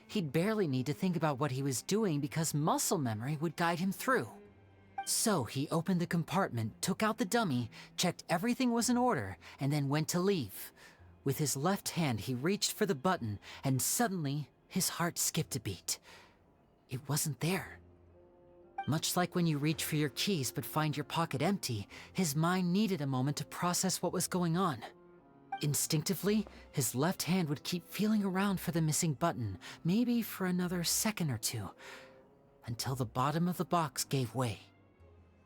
He'd barely need to think about what he was doing because muscle memory would guide him through. So he opened the compartment, took out the dummy, checked everything was in order, and then went to leave. With his left hand, he reached for the button, and suddenly, his heart skipped a beat. It wasn't there. Much like when you reach for your keys but find your pocket empty, his mind needed a moment to process what was going on. Instinctively, his left hand would keep feeling around for the missing button, maybe for another second or two, until the bottom of the box gave way.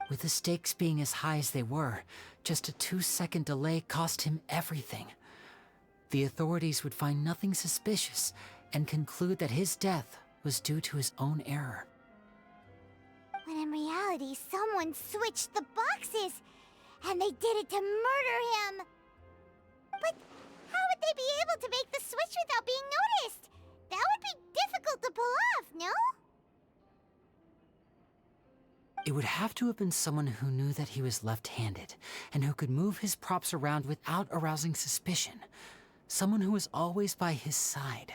With the stakes being as high as they were, just a 2-second delay cost him everything. The authorities would find nothing suspicious and conclude that his death was due to his own error. When in reality, someone switched the boxes, and they did it to murder him! But how would they be able to make the switch without being noticed? That would be difficult to pull off, no? It would have to have been someone who knew that he was left-handed, and who could move his props around without arousing suspicion. Someone who was always by his side.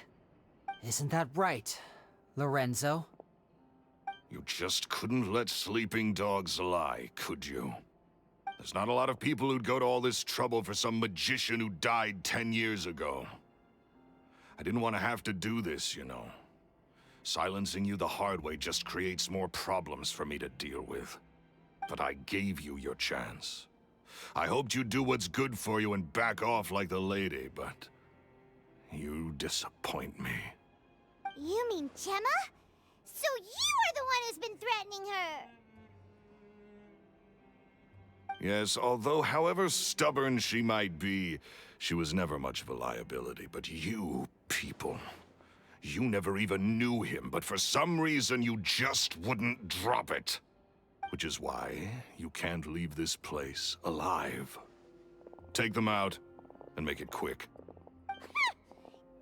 Isn't that right, Lorenzo? You just couldn't let sleeping dogs lie, could you? There's not a lot of people who'd go to all this trouble for some magician who died 10 years ago. I didn't want to have to do this, you know. Silencing you the hard way just creates more problems for me to deal with. But I gave you your chance. I hoped you'd do what's good for you and back off like the lady, but you disappoint me. You mean Gemma? So you are the one who's been threatening her! Yes, although however stubborn she might be, she was never much of a liability. But you people, you never even knew him, but for some reason you just wouldn't drop it. Which is why you can't leave this place alive. Take them out, and make it quick.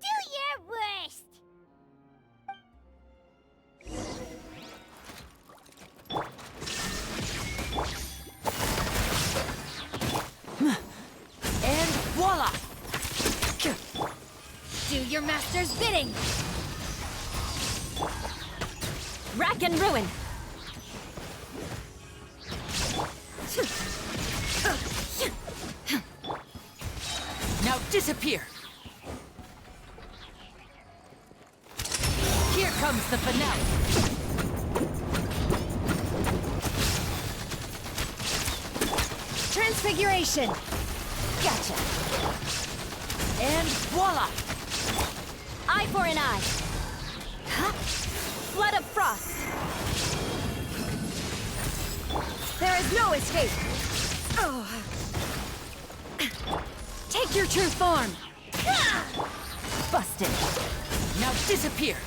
Do your worst! And voila! Do your master's bidding! Rack and ruin! Now disappear! Here comes the finale! Transfiguration! Gotcha! And voila! Eye for an eye! Flood of frost! There is no escape! Oh. Take your true form! Busted! Now disappear!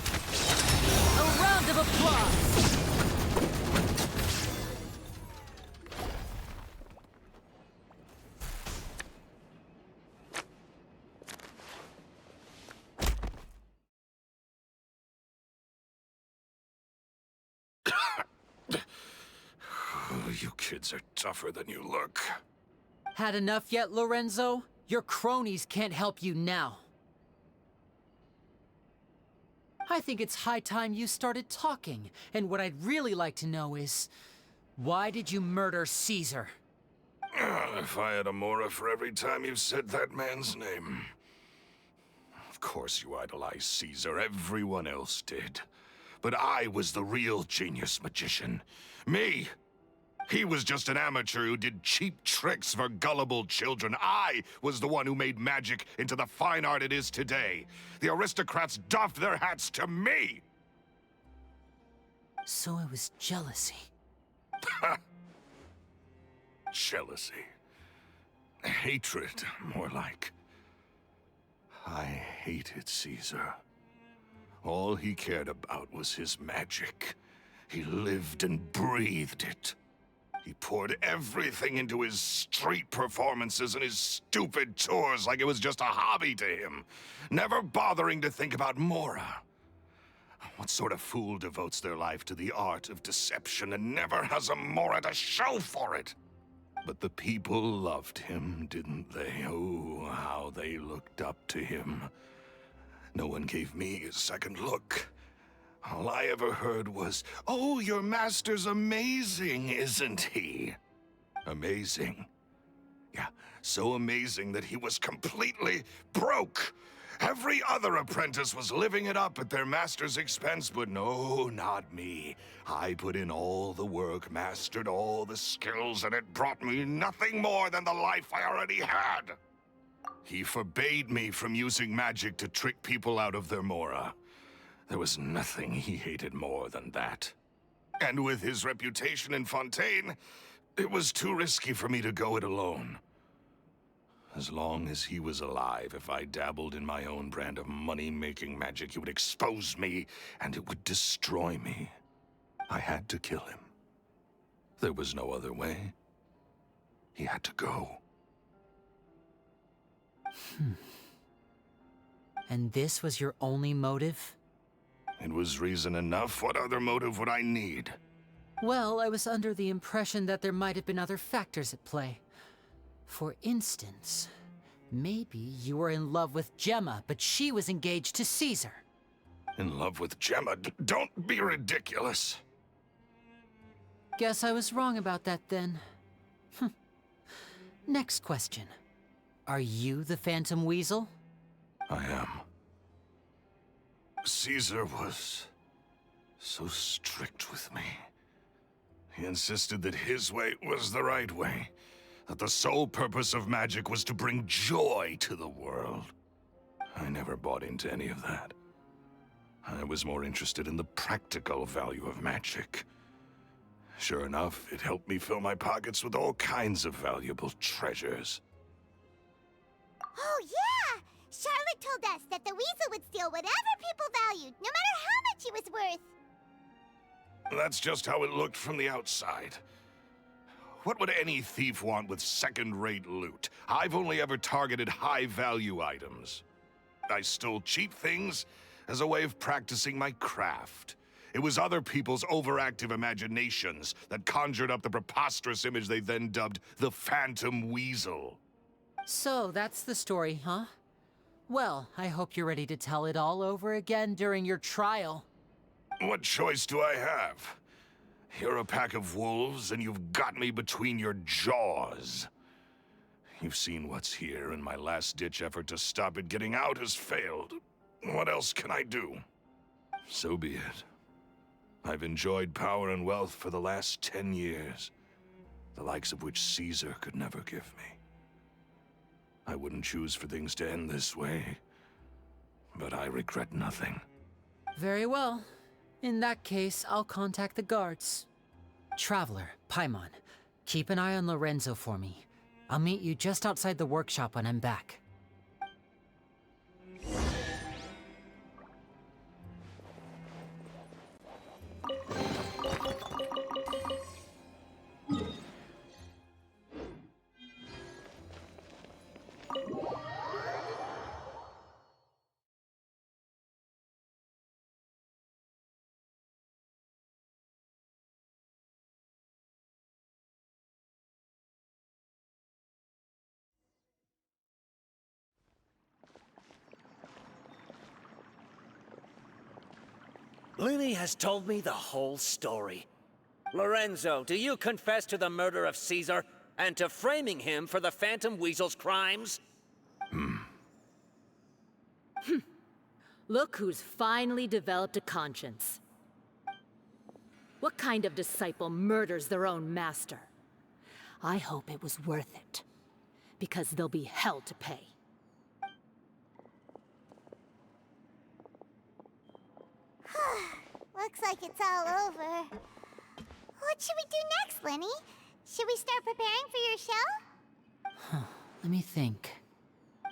A round of applause! You kids are tougher than you look. Had enough yet, Lorenzo? Your cronies can't help you now. I think it's high time you started talking, and what I'd really like to know is, why did you murder Caesar? If I had a Mora for every time you said that man's name. Of course you idolized Caesar, everyone else did. But I was the real genius magician. Me! He was just an amateur who did cheap tricks for gullible children. I was the one who made magic into the fine art it is today. The aristocrats doffed their hats to me! So it was jealousy. Jealousy. Hatred, more like. I hated Caesar. All he cared about was his magic. He lived and breathed it. He poured everything into his street performances and his stupid tours like it was just a hobby to him, never bothering to think about Mora. What sort of fool devotes their life to the art of deception and never has a Mora to show for it? But the people loved him, didn't they? Oh, how they looked up to him. No one gave me a second look. All I ever heard was, "Oh, your master's amazing, isn't he?" Amazing. Yeah, so amazing that he was completely broke. Every other apprentice was living it up at their master's expense, but no, not me. I put in all the work, mastered all the skills, and it brought me nothing more than the life I already had. He forbade me from using magic to trick people out of their Mora. There was nothing he hated more than that. And with his reputation in Fontaine, it was too risky for me to go it alone. As long as he was alive, if I dabbled in my own brand of money-making magic, he would expose me, and it would destroy me. I had to kill him. There was no other way. He had to go. And this was your only motive? It was reason enough. What other motive would I need? Well, I was under the impression that there might have been other factors at play. For instance, maybe you were in love with Gemma, but she was engaged to Caesar. In love with Gemma? Don't be ridiculous. Guess I was wrong about that then. Next question. Are you the Phantom Weasel? I am. Caesar was so strict with me. He insisted that his way was the right way, that the sole purpose of magic was to bring joy to the world. I never bought into any of that. I was more interested in the practical value of magic. Sure enough, it helped me fill my pockets with all kinds of valuable treasures. Oh, yeah! Charlotte told us that the weasel would steal whatever people valued, no matter how much it was worth. That's just how it looked from the outside. What would any thief want with second-rate loot? I've only ever targeted high-value items. I stole cheap things as a way of practicing my craft. It was other people's overactive imaginations that conjured up the preposterous image they then dubbed the Phantom Weasel. So, that's the story, huh? Well, I hope you're ready to tell it all over again during your trial. What choice do I have? You're a pack of wolves, and you've got me between your jaws. You've seen what's here, and my last-ditch effort to stop it getting out has failed. What else can I do? So be it. I've enjoyed power and wealth for the last 10 years, the likes of which Caesar could never give me. I wouldn't choose for things to end this way, but I regret nothing. Very well. In that case, I'll contact the guards. Traveler, Paimon, keep an eye on Lorenzo for me. I'll meet you just outside the workshop when I'm back. Lyney has told me the whole story. Lorenzo, do you confess to the murder of Caesar and to framing him for the Phantom Weasel's crimes? Look who's finally developed a conscience. What kind of disciple murders their own master? I hope it was worth it, because there'll be hell to pay. Looks like it's all over. What should we do next, Lyney? Should we start preparing for your show? Let me think.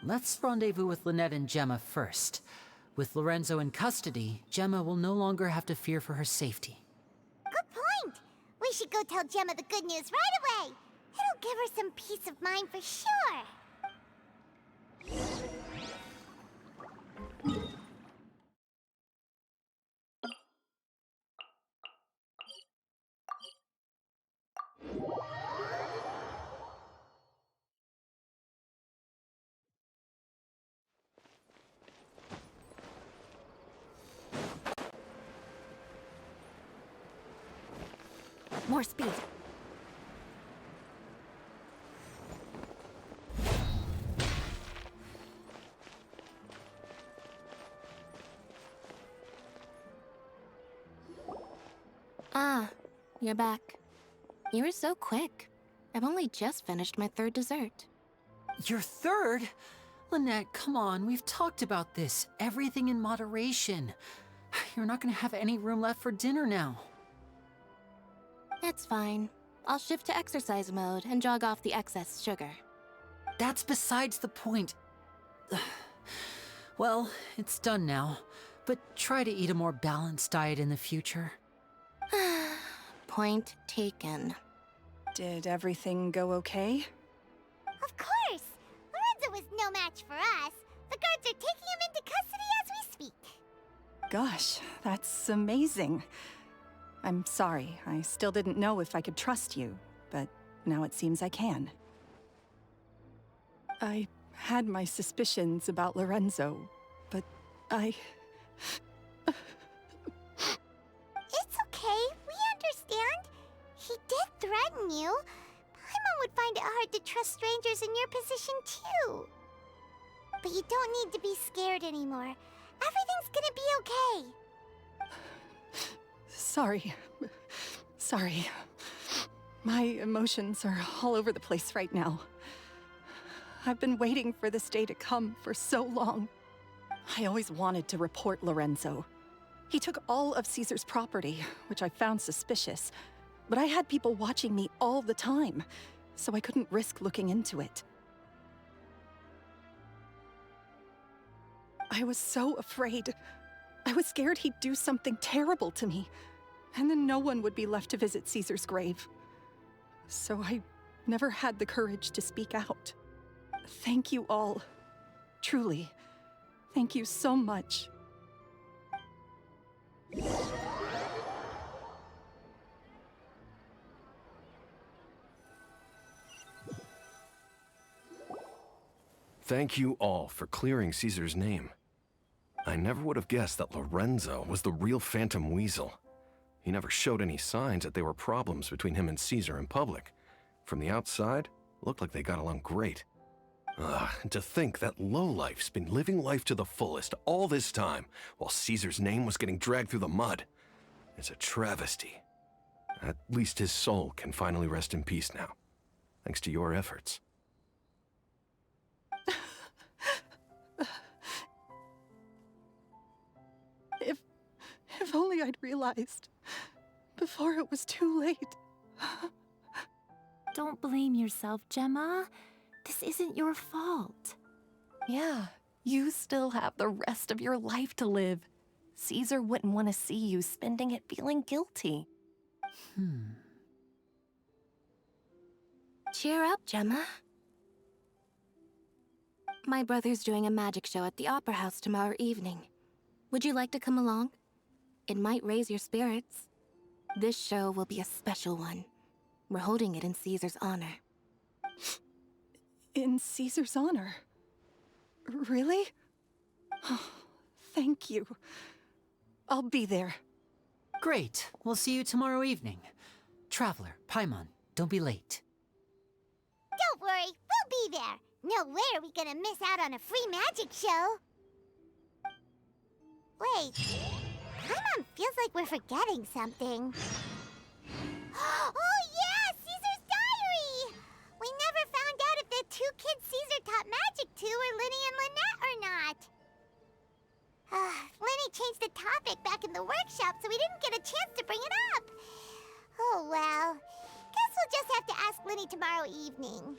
Let's rendezvous with Lynette and Gemma first. With Lorenzo in custody, Gemma will no longer have to fear for her safety. Good point. We should go tell Gemma the good news right away. It'll give her some peace of mind for sure. More speed. Ah, you're back. You were so quick. I've only just finished my third dessert. Your third? Lynette, come on, we've talked about this. Everything in moderation. You're not gonna have any room left for dinner now. It's fine. I'll shift to exercise mode and jog off the excess sugar. That's besides the point. Well, it's done now, but try to eat a more balanced diet in the future. Point taken. Did everything go okay? Of course! Lorenzo was no match for us. The guards are taking him into custody as we speak. Gosh, that's amazing. I'm sorry, I still didn't know if I could trust you, but now it seems I can. I had my suspicions about Lorenzo, but It's okay, we understand. He did threaten you. Paimon would find it hard to trust strangers in your position, too. But you don't need to be scared anymore. Everything's gonna be okay. Sorry. My emotions are all over the place right now. I've been waiting for this day to come for so long. I always wanted to report Lorenzo. He took all of Caesar's property, which I found suspicious, but I had people watching me all the time, so I couldn't risk looking into it. I was so afraid. I was scared he'd do something terrible to me, and then no one would be left to visit Caesar's grave. So I never had the courage to speak out. Thank you all. Truly. Thank you so much. Thank you all for clearing Caesar's name. I never would have guessed that Lorenzo was the real Phantom Weasel. He never showed any signs that there were problems between him and Caesar in public. From the outside, it looked like they got along great. And to think that lowlife's been living life to the fullest all this time, while Caesar's name was getting dragged through the mud. It's a travesty. At least his soul can finally rest in peace now, thanks to your efforts. If only I'd realized before it was too late. Don't blame yourself, Gemma. This isn't your fault. Yeah, you still have the rest of your life to live. Caesar wouldn't want to see you spending it feeling guilty. Cheer up, Gemma. My brother's doing a magic show at the Opera House tomorrow evening. Would you like to come along? It might raise your spirits. This show will be a special one. We're holding it in Caesar's honor. In Caesar's honor? Really? Oh, thank you. I'll be there. Great. We'll see you tomorrow evening. Traveler, Paimon, don't be late. Don't worry, we'll be there. No way are we gonna miss out on a free magic show. Wait, Paimon feels like we're forgetting something. Oh yeah, Caesar's diary! We never found out if the two kids Caesar taught magic to were Lyney and Lynette or not. Lyney changed the topic back in the workshop, so we didn't get a chance to bring it up. Oh well, guess we'll just have to ask Lyney tomorrow evening.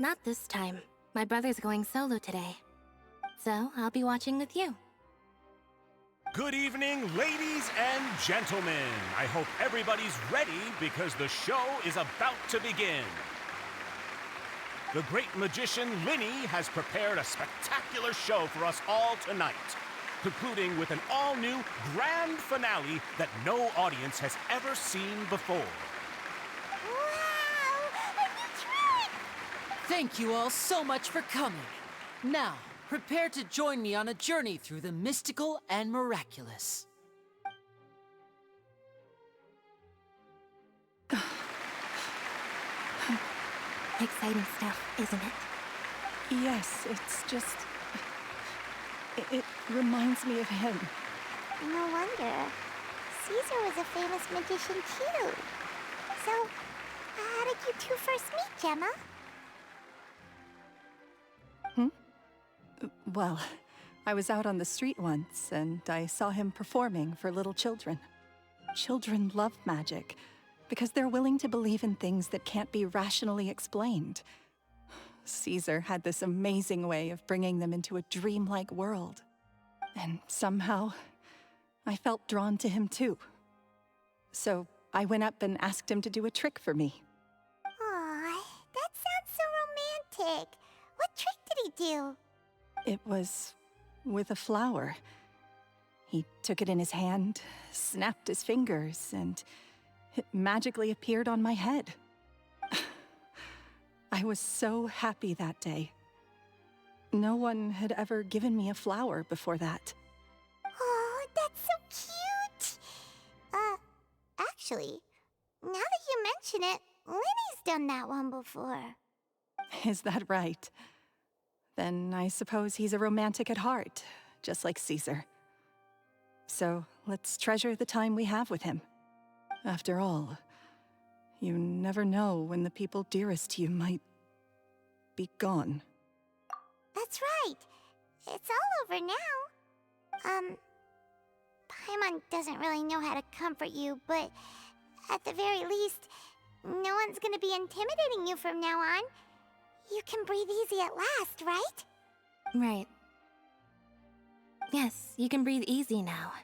Not this time. My brother's going solo today. So, I'll be watching with you. Good evening, ladies and gentlemen. I hope everybody's ready because the show is about to begin. The great magician Lyney has prepared a spectacular show for us all tonight, concluding with an all-new grand finale that no audience has ever seen before. Wow! A new trick! Thank you all so much for coming. Now, prepare to join me on a journey through the mystical and miraculous. Exciting stuff, isn't it? Yes, it's just... It reminds me of him. No wonder. Caesar was a famous magician too. So, how did you two first meet, Gemma? Well, I was out on the street once, and I saw him performing for little children. Children love magic, because they're willing to believe in things that can't be rationally explained. Caesar had this amazing way of bringing them into a dreamlike world. And somehow, I felt drawn to him too. So I went up and asked him to do a trick for me. Aw, that sounds so romantic. What trick did he do? It was with a flower. He took it in his hand, snapped his fingers, and it magically appeared on my head. I was so happy that day. No one had ever given me a flower before that. Oh, that's so cute! Actually, now that you mention it, Lyney's done that one before. Is that right? Then I suppose he's a romantic at heart, just like Caesar. So let's treasure the time we have with him. After all, you never know when the people dearest to you might be gone. That's right. It's all over now. Paimon doesn't really know how to comfort you, but at the very least, no one's gonna be intimidating you from now on. You can breathe easy at last, right? Right. Yes, you can breathe easy now,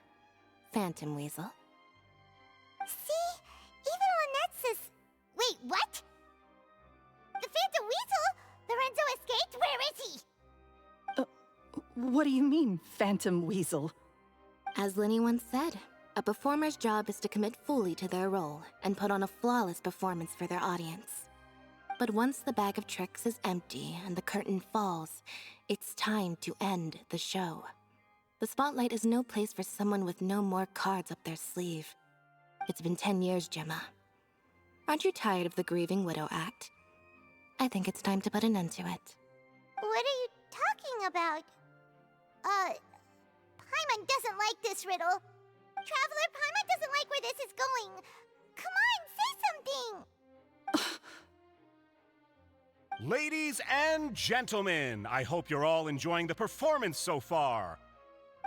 Phantom Weasel. See? Even Lynette says... Wait, what? The Phantom Weasel? Lorenzo escaped? Where is he? What do you mean, Phantom Weasel? As Lyney once said, a performer's job is to commit fully to their role and put on a flawless performance for their audience. But once the bag of tricks is empty and the curtain falls, it's time to end the show. The spotlight is no place for someone with no more cards up their sleeve. It's been 10 years, Gemma. Aren't you tired of the grieving widow act? I think it's time to put an end to it. What are you talking about? Paimon doesn't like this riddle. Traveler, Paimon doesn't like where this is going. Come on, say something! Ladies and gentlemen, I hope you're all enjoying the performance so far.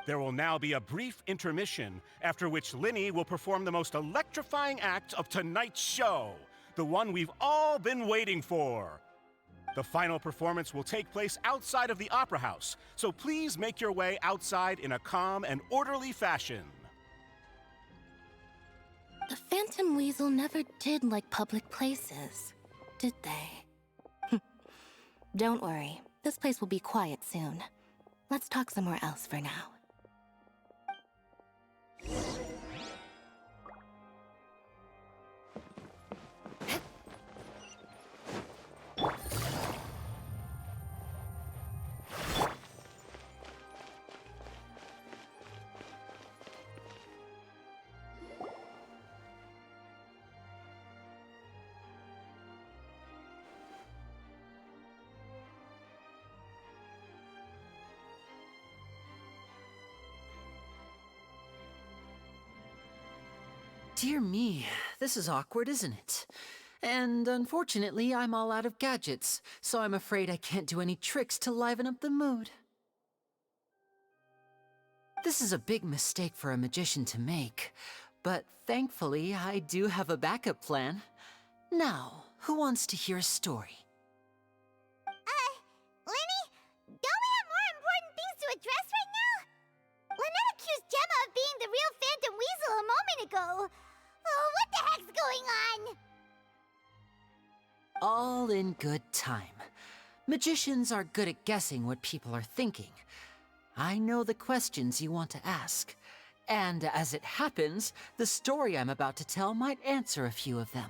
There will now be a brief intermission, after which Lyney will perform the most electrifying act of tonight's show, the one we've all been waiting for. The final performance will take place outside of the Opera House, so please make your way outside in a calm and orderly fashion. The Phantom Weasel never did like public places, did they? Don't worry, this place will be quiet soon. Let's talk somewhere else for now. Dear me, this is awkward, isn't it? And unfortunately, I'm all out of gadgets, so I'm afraid I can't do any tricks to liven up the mood. This is a big mistake for a magician to make, but thankfully, I do have a backup plan. Now, who wants to hear a story? all in good time. Magicians are good at guessing what people are thinking. I know the questions you want to ask. And as it happens, the story I'm about to tell might answer a few of them.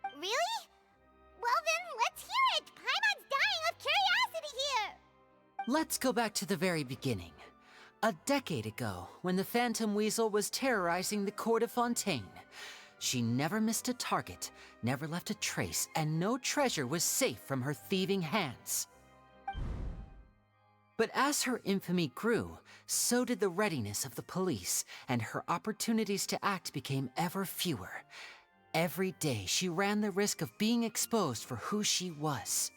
Really? Well then, let's hear it! Paimon's dying of curiosity here! Let's go back to the very beginning. A decade ago, when the Phantom Weasel was terrorizing the court of Fontaine. She never missed a target, never left a trace, and no treasure was safe from her thieving hands. But as her infamy grew, so did the readiness of the police, and her opportunities to act became ever fewer. Every day, she ran the risk of being exposed for who she was.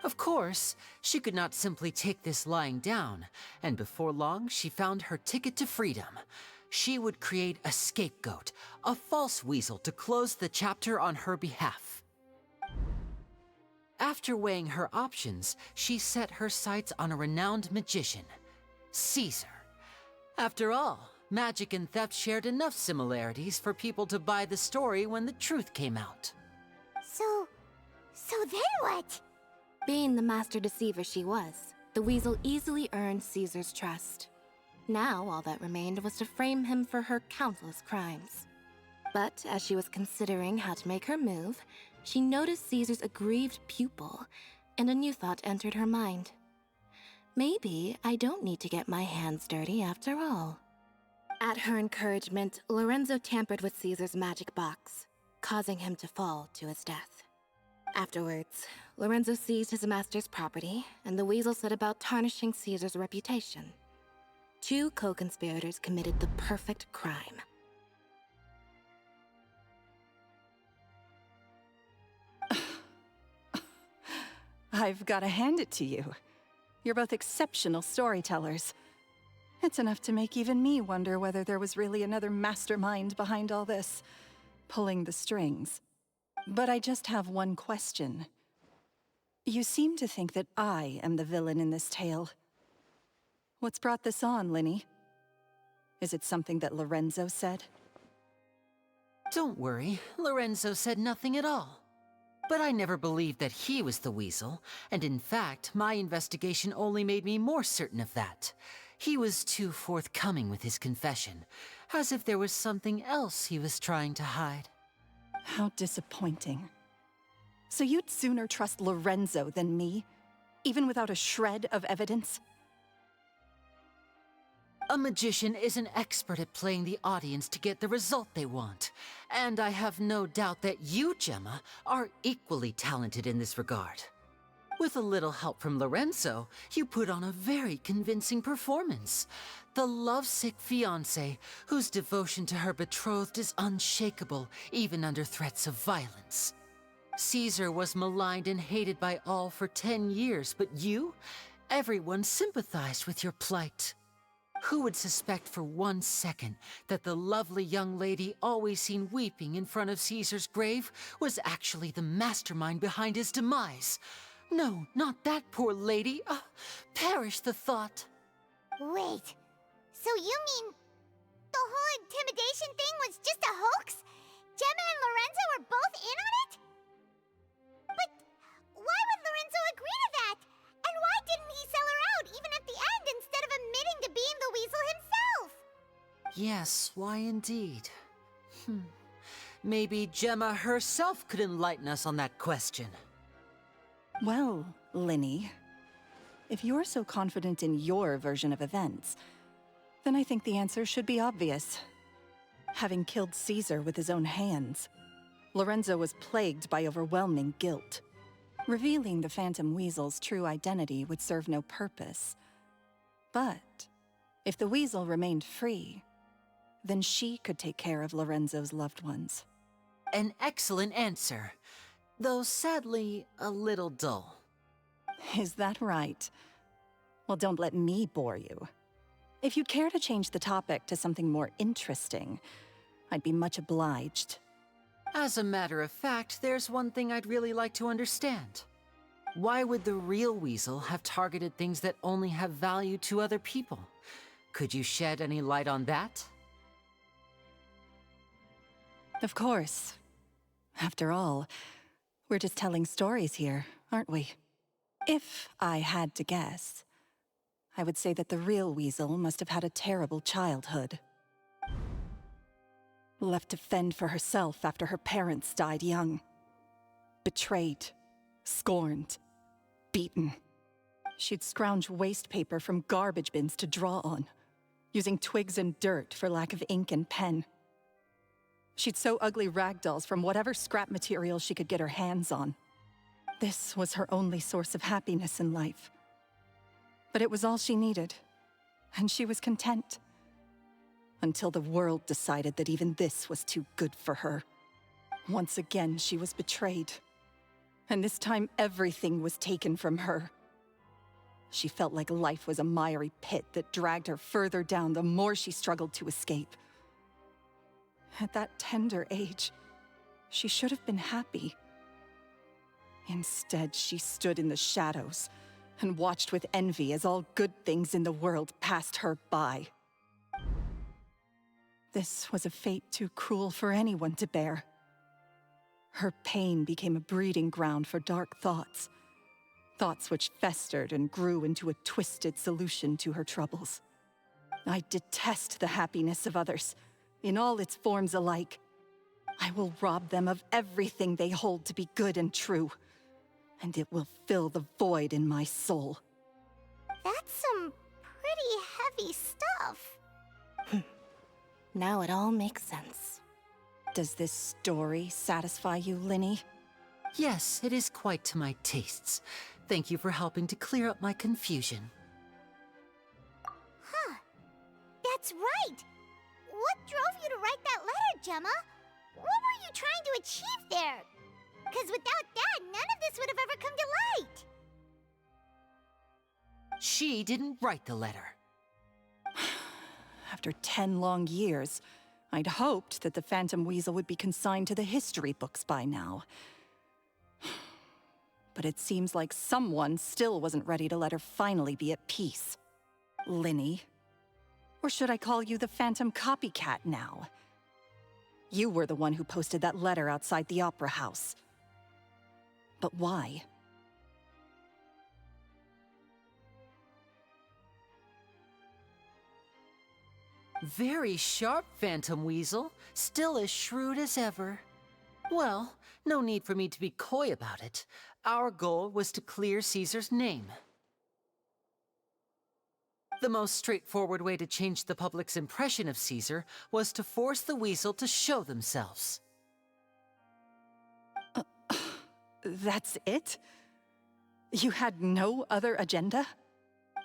Of course, she could not simply take this lying down, and before long, she found her ticket to freedom. She would create a scapegoat, a false weasel to close the chapter on her behalf. After weighing her options, she set her sights on a renowned magician, Caesar. After all, magic and theft shared enough similarities for people to buy the story when the truth came out. So then what? Being the master deceiver she was, the weasel easily earned Caesar's trust. Now all that remained was to frame him for her countless crimes. But as she was considering how to make her move, she noticed Caesar's aggrieved pupil, and a new thought entered her mind. Maybe I don't need to get my hands dirty after all. At her encouragement, Lorenzo tampered with Caesar's magic box, causing him to fall to his death. Afterwards, Lorenzo seized his master's property, and the weasel set about tarnishing Caesar's reputation. Two co-conspirators committed the perfect crime. I've got to hand it to you. You're both exceptional storytellers. It's enough to make even me wonder whether there was really another mastermind behind all this, pulling the strings. But I just have one question. You seem to think that I am the villain in this tale. What's brought this on, Lyney? Is it something that Lorenzo said? Don't worry, Lorenzo said nothing at all. But I never believed that he was the weasel, and in fact, my investigation only made me more certain of that. He was too forthcoming with his confession, as if there was something else he was trying to hide. How disappointing. So you'd sooner trust Lorenzo than me, even without a shred of evidence? A magician is an expert at playing the audience to get the result they want. And I have no doubt that you, Gemma, are equally talented in this regard. With a little help from Lorenzo, you put on a very convincing performance. The lovesick fiancé, whose devotion to her betrothed is unshakable, even under threats of violence. Caesar was maligned and hated by all for 10 years, but you? Everyone sympathized with your plight. Who would suspect for 1 second that the lovely young lady always seen weeping in front of Caesar's grave was actually the mastermind behind his demise? No, not that poor lady. Perish the thought. Wait, so you mean the whole intimidation thing was just a hoax? Gemma and Lorenzo were both in on it? But why would Lorenzo agree to that? And why didn't he sell her out even at the end instead of admitting to being the weasel himself? Yes, why indeed? Maybe Gemma herself could enlighten us on that question. Well, Lyney, if you're so confident in your version of events, then I think the answer should be obvious. Having killed Caesar with his own hands, Lorenzo was plagued by overwhelming guilt. Revealing the Phantom Weasel's true identity would serve no purpose. But if the Weasel remained free, then she could take care of Lorenzo's loved ones. An excellent answer, though sadly a little dull. Is that right? Well, don't let me bore you. If you'd care to change the topic to something more interesting, I'd be much obliged. As a matter of fact, there's one thing I'd really like to understand. Why would the real weasel have targeted things that only have value to other people? Could you shed any light on that? Of course. After all, We're just telling stories here, aren't we? If I had to guess, I would say that the real Weasel must have had a terrible childhood. Left to fend for herself after her parents died young. Betrayed, scorned, beaten. She'd scrounge waste paper from garbage bins to draw on, using twigs and dirt for lack of ink and pen. She'd sew ugly rag dolls from whatever scrap material she could get her hands on. This was her only source of happiness in life. But it was all she needed, and she was content. Until the world decided that even this was too good for her. Once again, she was betrayed. And this time, everything was taken from her. She felt like life was a miry pit that dragged her further down the more she struggled to escape. At that tender age, she should have been happy. Instead, she stood in the shadows and watched with envy as all good things in the world passed her by. This was a fate too cruel for anyone to bear. Her pain became a breeding ground for dark thoughts. Thoughts which festered and grew into a twisted solution to her troubles. I detest the happiness of others, in all its forms alike. I will rob them of everything they hold to be good and true, and it will fill the void in my soul. That's some pretty heavy stuff. Now it all makes sense. Does this story satisfy you, Lyney? Yes, it is quite to my tastes. Thank you for helping to clear up my confusion. Huh. That's right! What drove you to write that letter, Gemma? What were you trying to achieve there? Because without that, none of this would have ever come to light. She didn't write the letter. After 10 long years, I'd hoped that the Phantom Weasel would be consigned to the history books by now. But it seems like someone still wasn't ready to let her finally be at peace. Lyney. Or should I call you the Phantom Copycat now? You were the one who posted that letter outside the Opera House. But why? Very sharp, Phantom Weasel. Still as shrewd as ever. Well, no need for me to be coy about it. Our goal was to clear Caesar's name. The most straightforward way to change the public's impression of Caesar was to force the Weasel to show themselves. That's it? You had no other agenda?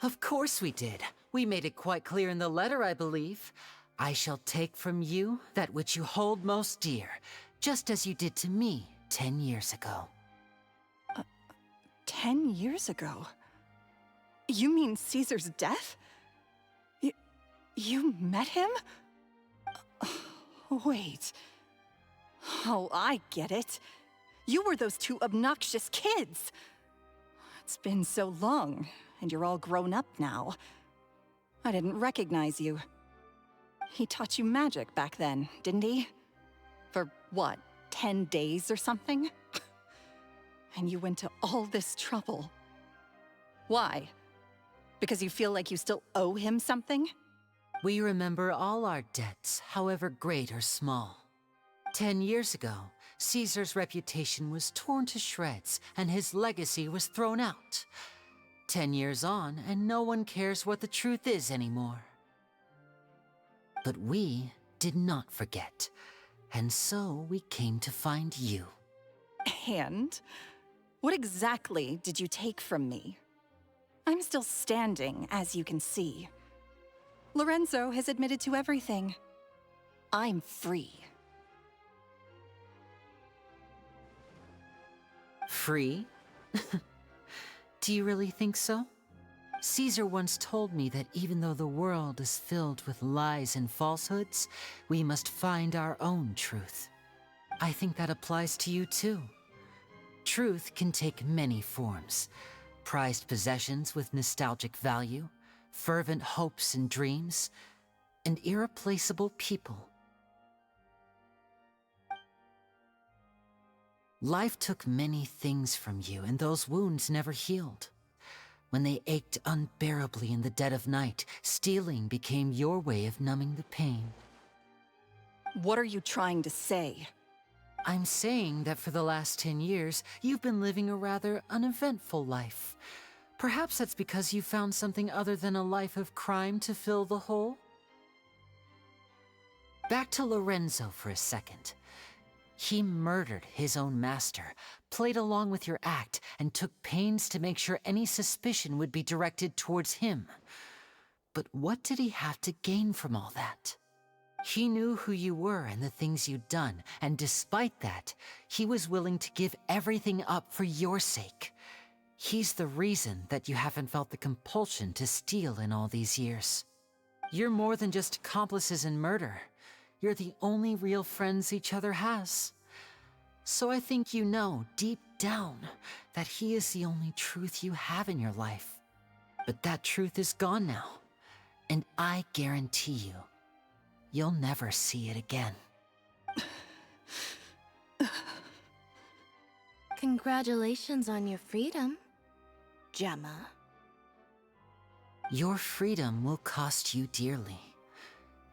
Of course we did. We made it quite clear in the letter, I believe. I shall take from you that which you hold most dear, just as you did to me 10 years ago. 10 years ago? You mean Caesar's death? You met him? Wait. Oh, I get it. You were those two obnoxious kids. It's been so long, and you're all grown up now. I didn't recognize you. He taught you magic back then, didn't he? For what, 10 days or something? And you went to all this trouble. Why? Because you feel like you still owe him something? We remember all our debts, however great or small. 10 years ago, Caesar's reputation was torn to shreds, and his legacy was thrown out. 10 years on, and no one cares what the truth is anymore. But we did not forget, and so we came to find you. And? What exactly did you take from me? I'm still standing, as you can see. Lorenzo has admitted to everything. I'm free. Free? Do you really think so? Caesar once told me that even though the world is filled with lies and falsehoods, we must find our own truth. I think that applies to you too. Truth can take many forms. Prized possessions with nostalgic value, fervent hopes and dreams, and irreplaceable people. Life took many things from you, and those wounds never healed. When they ached unbearably in the dead of night, stealing became your way of numbing the pain. What are you trying to say? I'm saying that for the last 10 years, you've been living a rather uneventful life. Perhaps that's because you found something other than a life of crime to fill the hole? Back to Lorenzo for a second. He murdered his own master, played along with your act, and took pains to make sure any suspicion would be directed towards him. But what did he have to gain from all that? He knew who you were and the things you'd done, and despite that, he was willing to give everything up for your sake. He's the reason that you haven't felt the compulsion to steal in all these years. You're more than just accomplices in murder. You're the only real friends each other has. So I think you know, deep down, that he is the only truth you have in your life. But that truth is gone now, and I guarantee you, you'll never see it again. Congratulations on your freedom, Gemma. Your freedom will cost you dearly.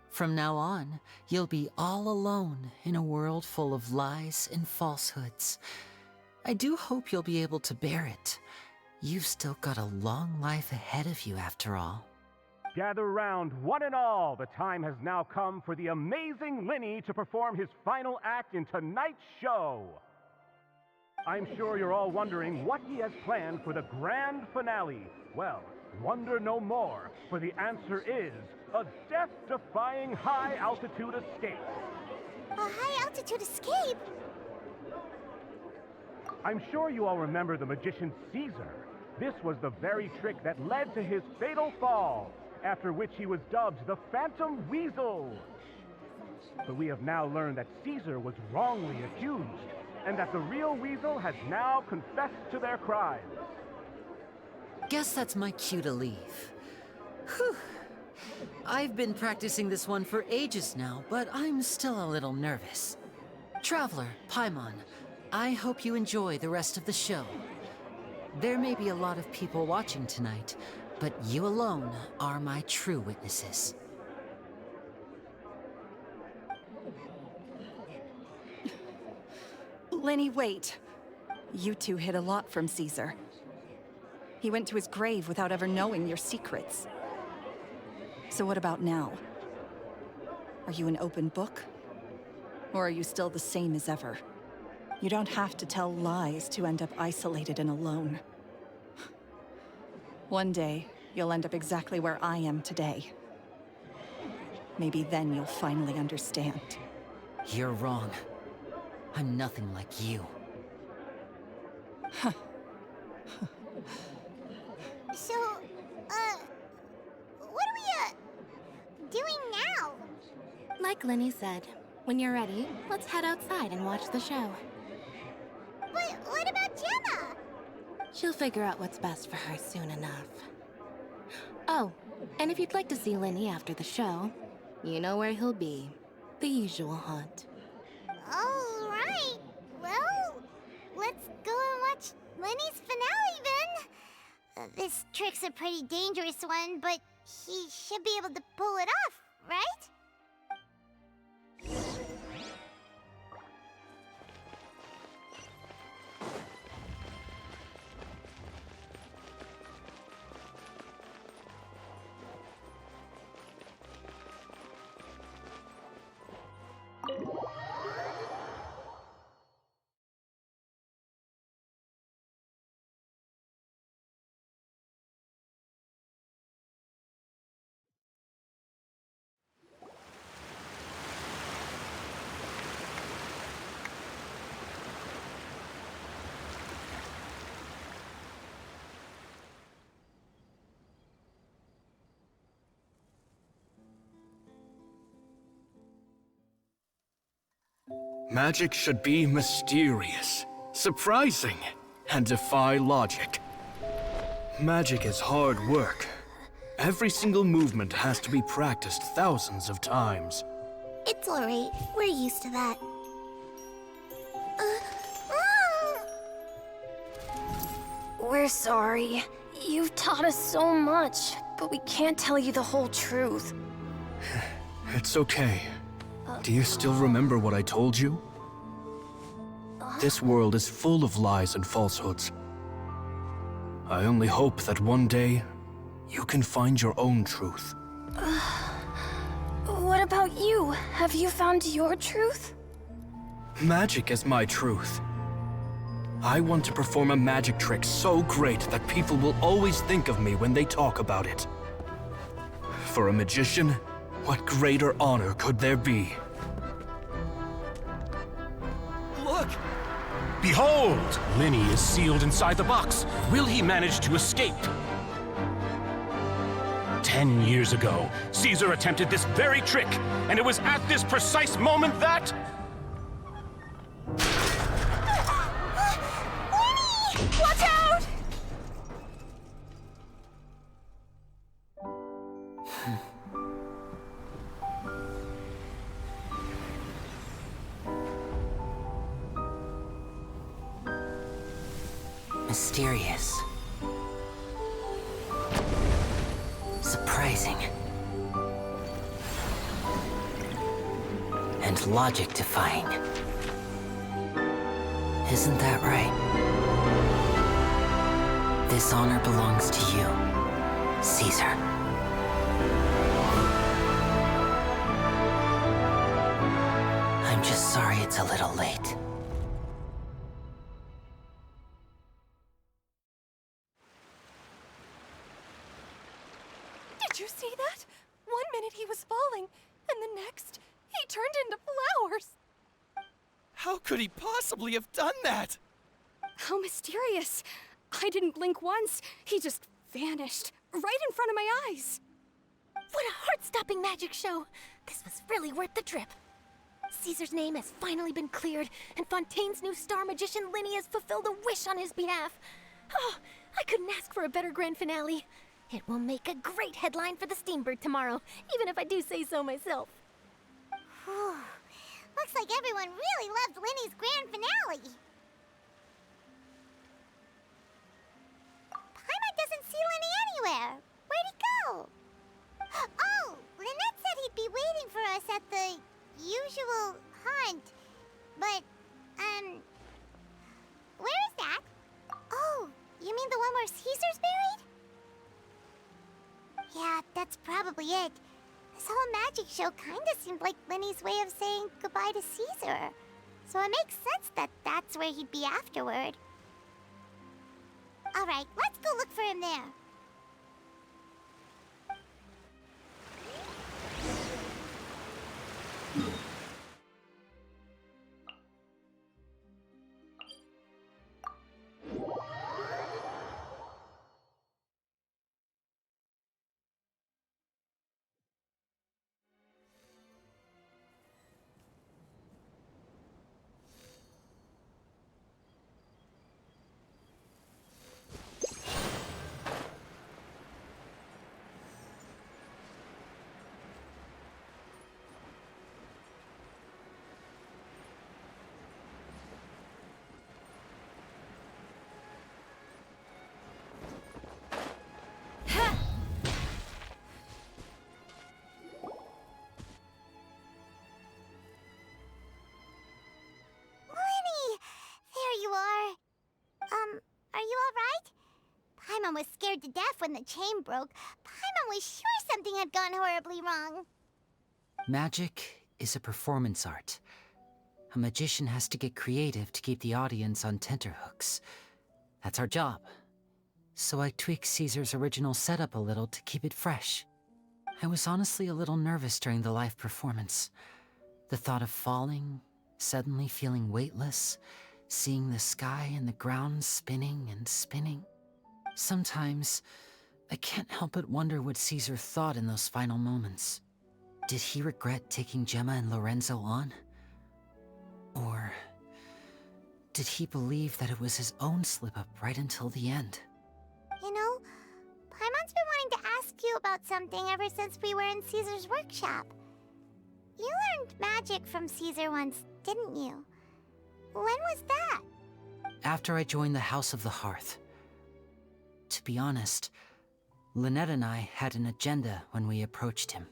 From now on, you'll be all alone in a world full of lies and falsehoods. I do hope you'll be able to bear it. You've still got a long life ahead of you after all. Gather round, one and all. The time has now come for the amazing Lyney to perform his final act in tonight's show. I'm sure you're all wondering what he has planned for the grand finale. Well, wonder no more, for the answer is a death-defying high-altitude escape. A high-altitude escape? I'm sure you all remember the magician Caesar. This was the very trick that led to his fatal fall, after which he was dubbed the Phantom Weasel. But we have now learned that Caesar was wrongly accused, and that the real Weasel has now confessed to their crimes. Guess that's my cue to leave. Whew. I've been practicing this one for ages now, but I'm still a little nervous. Traveler, Paimon, I hope you enjoy the rest of the show. There may be a lot of people watching tonight, but you alone are my true witnesses. Lyney, wait. You two hid a lot from Caesar. He went to his grave without ever knowing your secrets. So what about now? Are you an open book? Or are you still the same as ever? You don't have to tell lies to end up isolated and alone. One day, you'll end up exactly where I am today. Maybe then you'll finally understand. You're wrong. I'm nothing like you. So, what are we, doing now? Like Lyney said, when you're ready, let's head outside and watch the show. But what about Gemma? She'll figure out what's best for her soon enough. Oh, and if you'd like to see Lyney after the show, you know where he'll be. The usual haunt. All right. Well, let's go and watch Lyney's finale then. This trick's a pretty dangerous one, but he should be able to pull it off, right? Magic should be mysterious, surprising, and defy logic. Magic is hard work. Every single movement has to be practiced thousands of times. It's alright. We're used to that. We're sorry. You've taught us so much, but we can't tell you the whole truth. It's okay. Do you still remember what I told you? This world is full of lies and falsehoods. I only hope that one day, you can find your own truth. What about you? Have you found your truth? Magic is my truth. I want to perform a magic trick so great that people will always think of me when they talk about it. For a magician, what greater honor could there be? Look! Behold! Lyney is sealed inside the box. Will he manage to escape? 10 years ago, Caesar attempted this very trick, and it was at this precise moment that... Watch out! Mysterious. Surprising. And logic-defying. Isn't that right? This honor belongs to you, Caesar. I'm just sorry it's a little late. Did you see that? 1 minute he was falling, and the next, he turned into flowers. How could he possibly have done that? How mysterious. I didn't blink once. He just vanished, right in front of my eyes. What a heart-stopping magic show! This was really worth the trip. Caesar's name has finally been cleared, and Fontaine's new star magician Lyney has fulfilled a wish on his behalf. Oh, I couldn't ask for a better grand finale. It will make a great headline for the Steambird tomorrow, even if I do say so myself. Whew. Looks like everyone really loved Lyney's grand finale. Paimon doesn't see Lyney anywhere. Where'd he go? Oh, Lynette said he'd be waiting for us at the usual hunt. But, where is that? Oh, you mean the one where Caesar's buried? Yeah, that's probably it. This whole magic show kinda seemed like Lyney's way of saying goodbye to Caesar. So it makes sense that that's where he'd be afterward. Alright, let's go look for him there. Are you alright? Paimon was scared to death when the chain broke. Paimon was sure something had gone horribly wrong. Magic is a performance art. A magician has to get creative to keep the audience on tenterhooks. That's our job. So I tweaked Caesar's original setup a little to keep it fresh. I was honestly a little nervous during the live performance. The thought of falling, suddenly feeling weightless, seeing the sky and the ground spinning and spinning. Sometimes, I can't help but wonder what Caesar thought in those final moments. Did he regret taking Gemma and Lorenzo on? Or did he believe that it was his own slip-up right until the end? You know, Paimon's been wanting to ask you about something ever since we were in Caesar's workshop. You learned magic from Caesar once, didn't you? When was that? After I joined the House of the Hearth, to be honest, Lynette and I had an agenda when we approached him.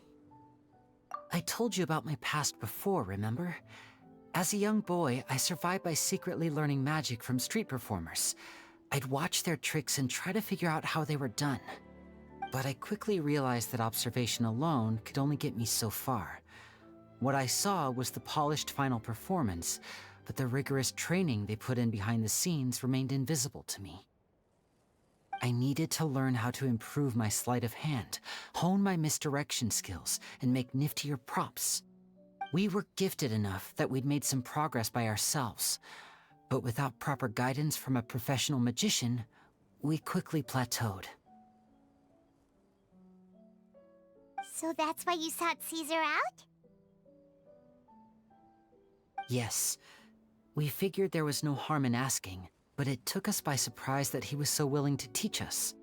I told you about my past before, remember? As a young boy, I survived by secretly learning magic from street performers. I'd watch their tricks and try to figure out how they were done. But I quickly realized that observation alone could only get me so far. What I saw was the polished final performance, but the rigorous training they put in behind the scenes remained invisible to me. I needed to learn how to improve my sleight of hand, hone my misdirection skills, and make niftier props. We were gifted enough that we'd made some progress by ourselves, but without proper guidance from a professional magician, we quickly plateaued. So that's why you sought Caesar out? Yes. We figured there was no harm in asking, but it took us by surprise that he was so willing to teach us.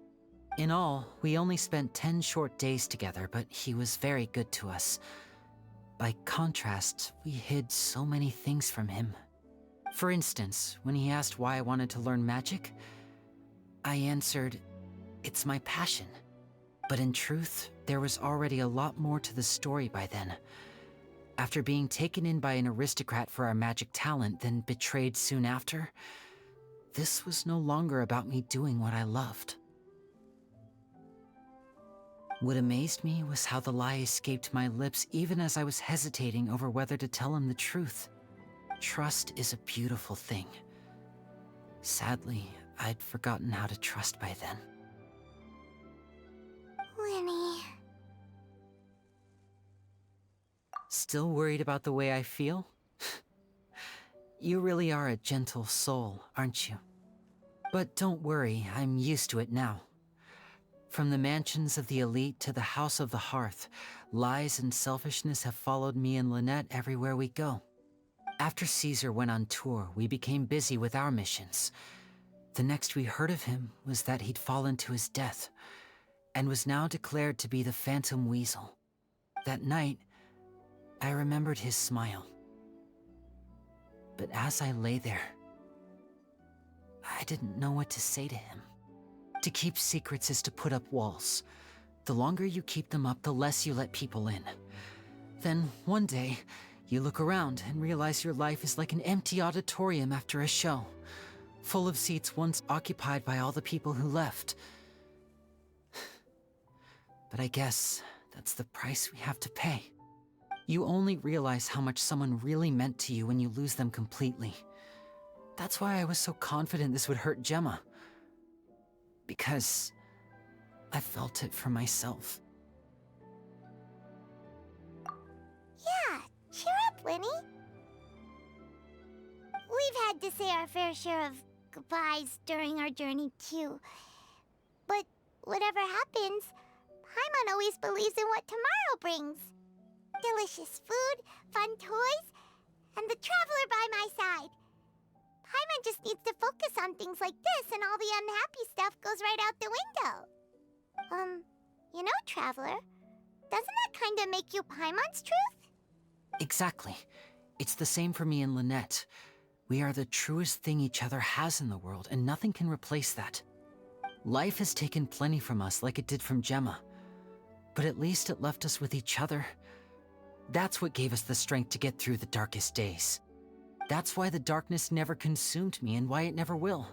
In all, we only spent 10 short days together, but he was very good to us. By contrast, we hid so many things from him. For instance, when he asked why I wanted to learn magic, I answered, "It's my passion." But in truth, there was already a lot more to the story by then. After being taken in by an aristocrat for our magic talent, then betrayed soon after, this was no longer about me doing what I loved. What amazed me was how the lie escaped my lips even as I was hesitating over whether to tell him the truth. Trust is a beautiful thing. Sadly, I'd forgotten how to trust by then. Lyney. Still worried about the way I feel? You really are a gentle soul, aren't you? But don't worry, I'm used to it now. From the mansions of the elite to the house of the hearth, lies and selfishness have followed me and Lynette everywhere we go. After Caesar went on tour, we became busy with our missions. The next we heard of him was that he'd fallen to his death, and was now declared to be the Phantom Weasel. That night, I remembered his smile. But as I lay there, I didn't know what to say to him. To keep secrets is to put up walls. The longer you keep them up, the less you let people in. Then, one day, you look around and realize your life is like an empty auditorium after a show, full of seats once occupied by all the people who left. But I guess that's the price we have to pay. You only realize how much someone really meant to you when you lose them completely. That's why I was so confident this would hurt Gemma. Because I felt it for myself. Yeah, cheer up, Lyney. We've had to say our fair share of goodbyes during our journey, too. But whatever happens, Paimon always believes in what tomorrow brings. Delicious food, fun toys, and the Traveler by my side. Paimon just needs to focus on things like this, and all the unhappy stuff goes right out the window. You know, Traveler, doesn't that kind of make you Paimon's truth? Exactly. It's the same for me and Lynette. We are the truest thing each other has in the world, and nothing can replace that. Life has taken plenty from us, like it did from Gemma. But at least it left us with each other. That's what gave us the strength to get through the darkest days. That's why the darkness never consumed me and why it never will.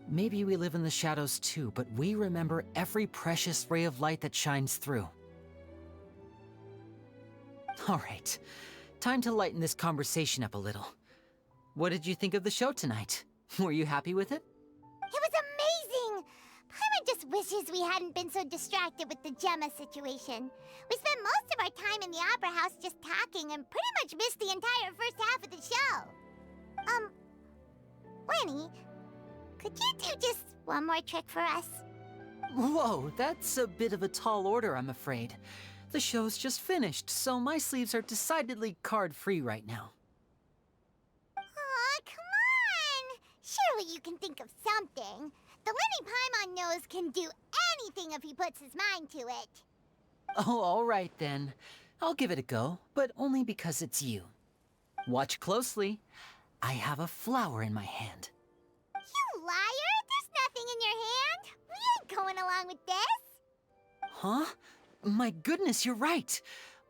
Maybe we live in the shadows too, but we remember every precious ray of light that shines through. All right, time to lighten this conversation up a little. What did you think of the show tonight? Were you happy with it? It was amazing! Paimon just wishes we hadn't been so distracted with the Gemma situation. We spent most of our time in the Opera House just talking and pretty much missed the entire first half of the show. Lyney, could you do just one more trick for us? Whoa, that's a bit of a tall order, I'm afraid. The show's just finished, so my sleeves are decidedly card-free right now. Aw, come on! Surely you can think of something. The Lyney Paimon knows can do anything if he puts his mind to it. Oh, all right then. I'll give it a go, but only because it's you. Watch closely. I have a flower in my hand. You liar! There's nothing in your hand! along with this? Huh? My goodness, you're right.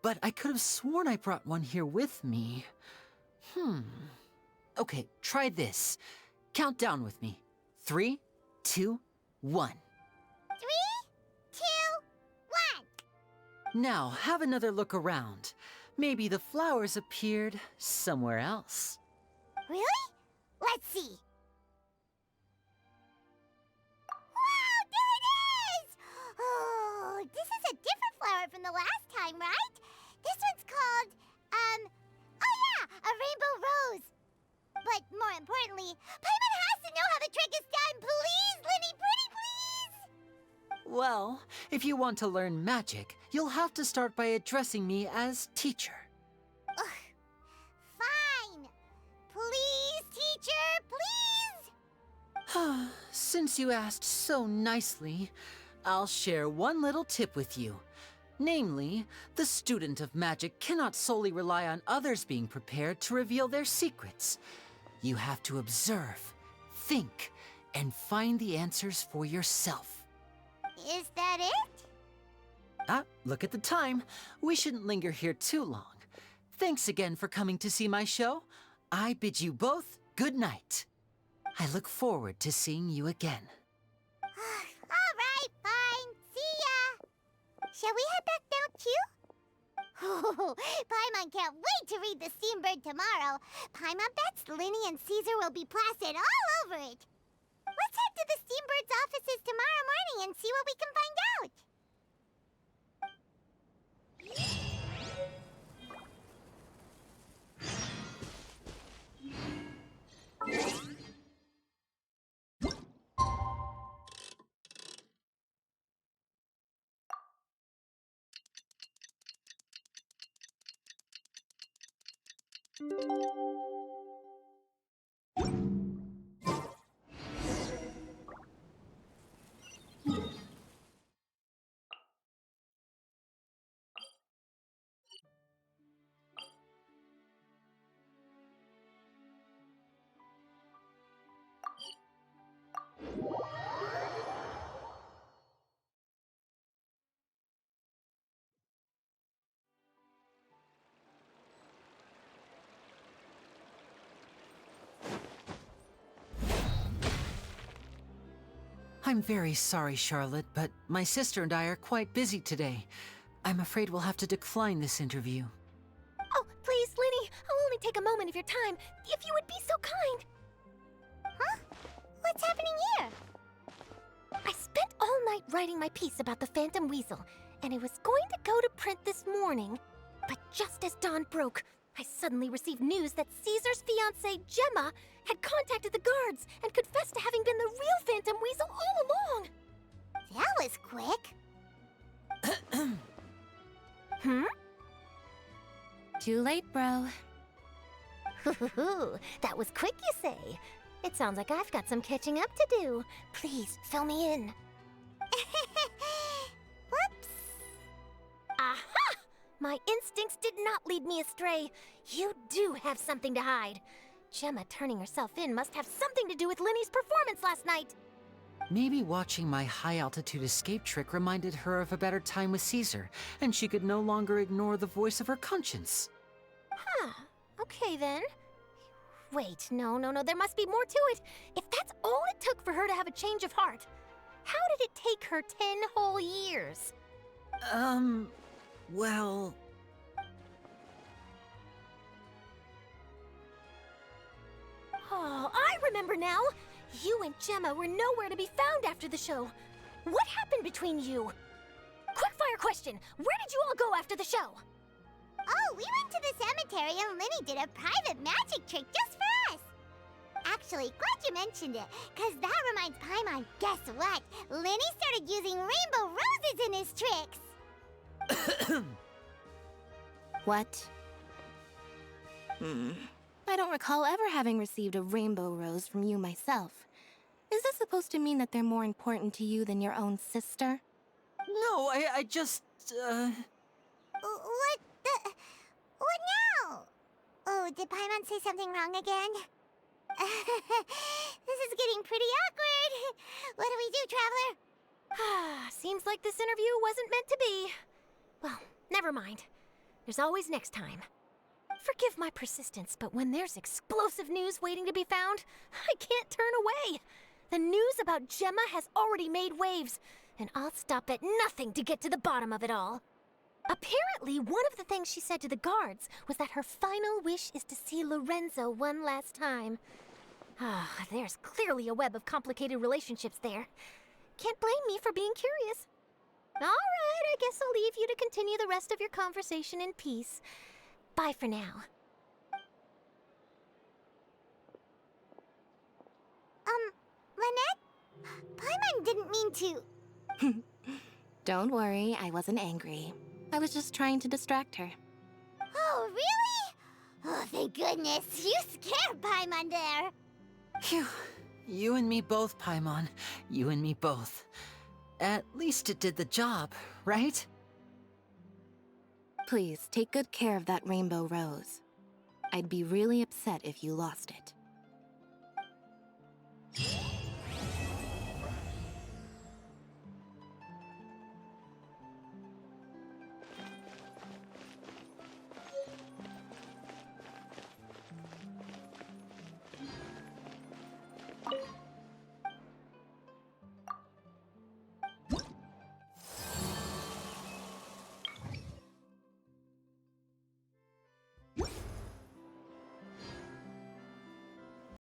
But I could have sworn I brought one here with me. Okay, try this. Count down with me. 3, 2, 1. 3, 2, 1. Now, have another look around. Maybe the flowers appeared somewhere else. Really? Let's see. Wow, there it is! Oh, this is a different flower from the last time, right? This one's called, oh yeah, a rainbow rose. But more importantly, Paimon has to know how the trick is done. Please, Lyney, pretty please! Well, if you want to learn magic, you'll have to start by addressing me as teacher. Fine. Please, teacher, please! Since you asked so nicely, I'll share one little tip with you. Namely, the student of magic cannot solely rely on others being prepared to reveal their secrets. You have to observe, think, and find the answers for yourself. Is that it? Look at the time. We shouldn't linger here too long. Thanks again for coming to see my show. I bid you both good night. I look forward to seeing you again. All right, fine. See ya. Shall we head back down too? Paimon can't wait to read The Steambird tomorrow. Paimon bets Lyney and Caesar will be plastered all over it. Let's head to the Steambird's offices tomorrow morning and see what we can find out. I'm very sorry, Charlotte, but my sister and I are quite busy today. I'm afraid we'll have to decline this interview. Oh, please, Lyney, I'll only take a moment of your time, if you would be so kind. Huh? What's happening here? I spent all night writing my piece about the Phantom Weasel, and it was going to go to print this morning. But just as dawn broke, I suddenly received news that Caesar's fiancée, Gemma, had contacted the guards and confessed to having been the real Phantom Weasel all along. That was quick. Too late, bro. That was quick, you say? It sounds like I've got some catching up to do. Please, fill me in. Whoops. Aha! My instincts did not lead me astray. You do have something to hide. Gemma turning herself in must have something to do with Lyney's performance last night. Maybe watching my high-altitude escape trick reminded her of a better time with Caesar, and she could no longer ignore the voice of her conscience. Huh. Okay, then. Wait, no, there must be more to it. If that's all it took for her to have a change of heart, how did it take her 10 whole years? Well... Oh, I remember now! You and Gemma were nowhere to be found after the show. What happened between you? Quickfire question! Where did you all go after the show? Oh, we went to the cemetery and Lyney did a private magic trick just for us. Actually, glad you mentioned it, because that reminds Paimon, guess what? Lyney started using rainbow roses in his tricks. What? I don't recall ever having received a rainbow rose from you myself. Is this supposed to mean that they're more important to you than your own sister? No, I just, What now? Oh, did Paimon say something wrong again? This is getting pretty awkward. What do we do, Traveler? Seems like this interview wasn't meant to be. Well, never mind. There's always next time. Forgive my persistence, but when there's explosive news waiting to be found, I can't turn away. The news about Gemma has already made waves, and I'll stop at nothing to get to the bottom of it all. Apparently, one of the things she said to the guards was that her final wish is to see Lorenzo one last time. There's clearly a web of complicated relationships there. Can't blame me for being curious. All right, I guess I'll leave you to continue the rest of your conversation in peace. Bye for now. Lynette? Paimon didn't mean to... Don't worry, I wasn't angry. I was just trying to distract her. Oh, really? Oh, thank goodness. You scared Paimon there. Phew. You and me both, Paimon. You and me both. At least it did the job, right? Please, take good care of that rainbow rose. I'd be really upset if you lost it.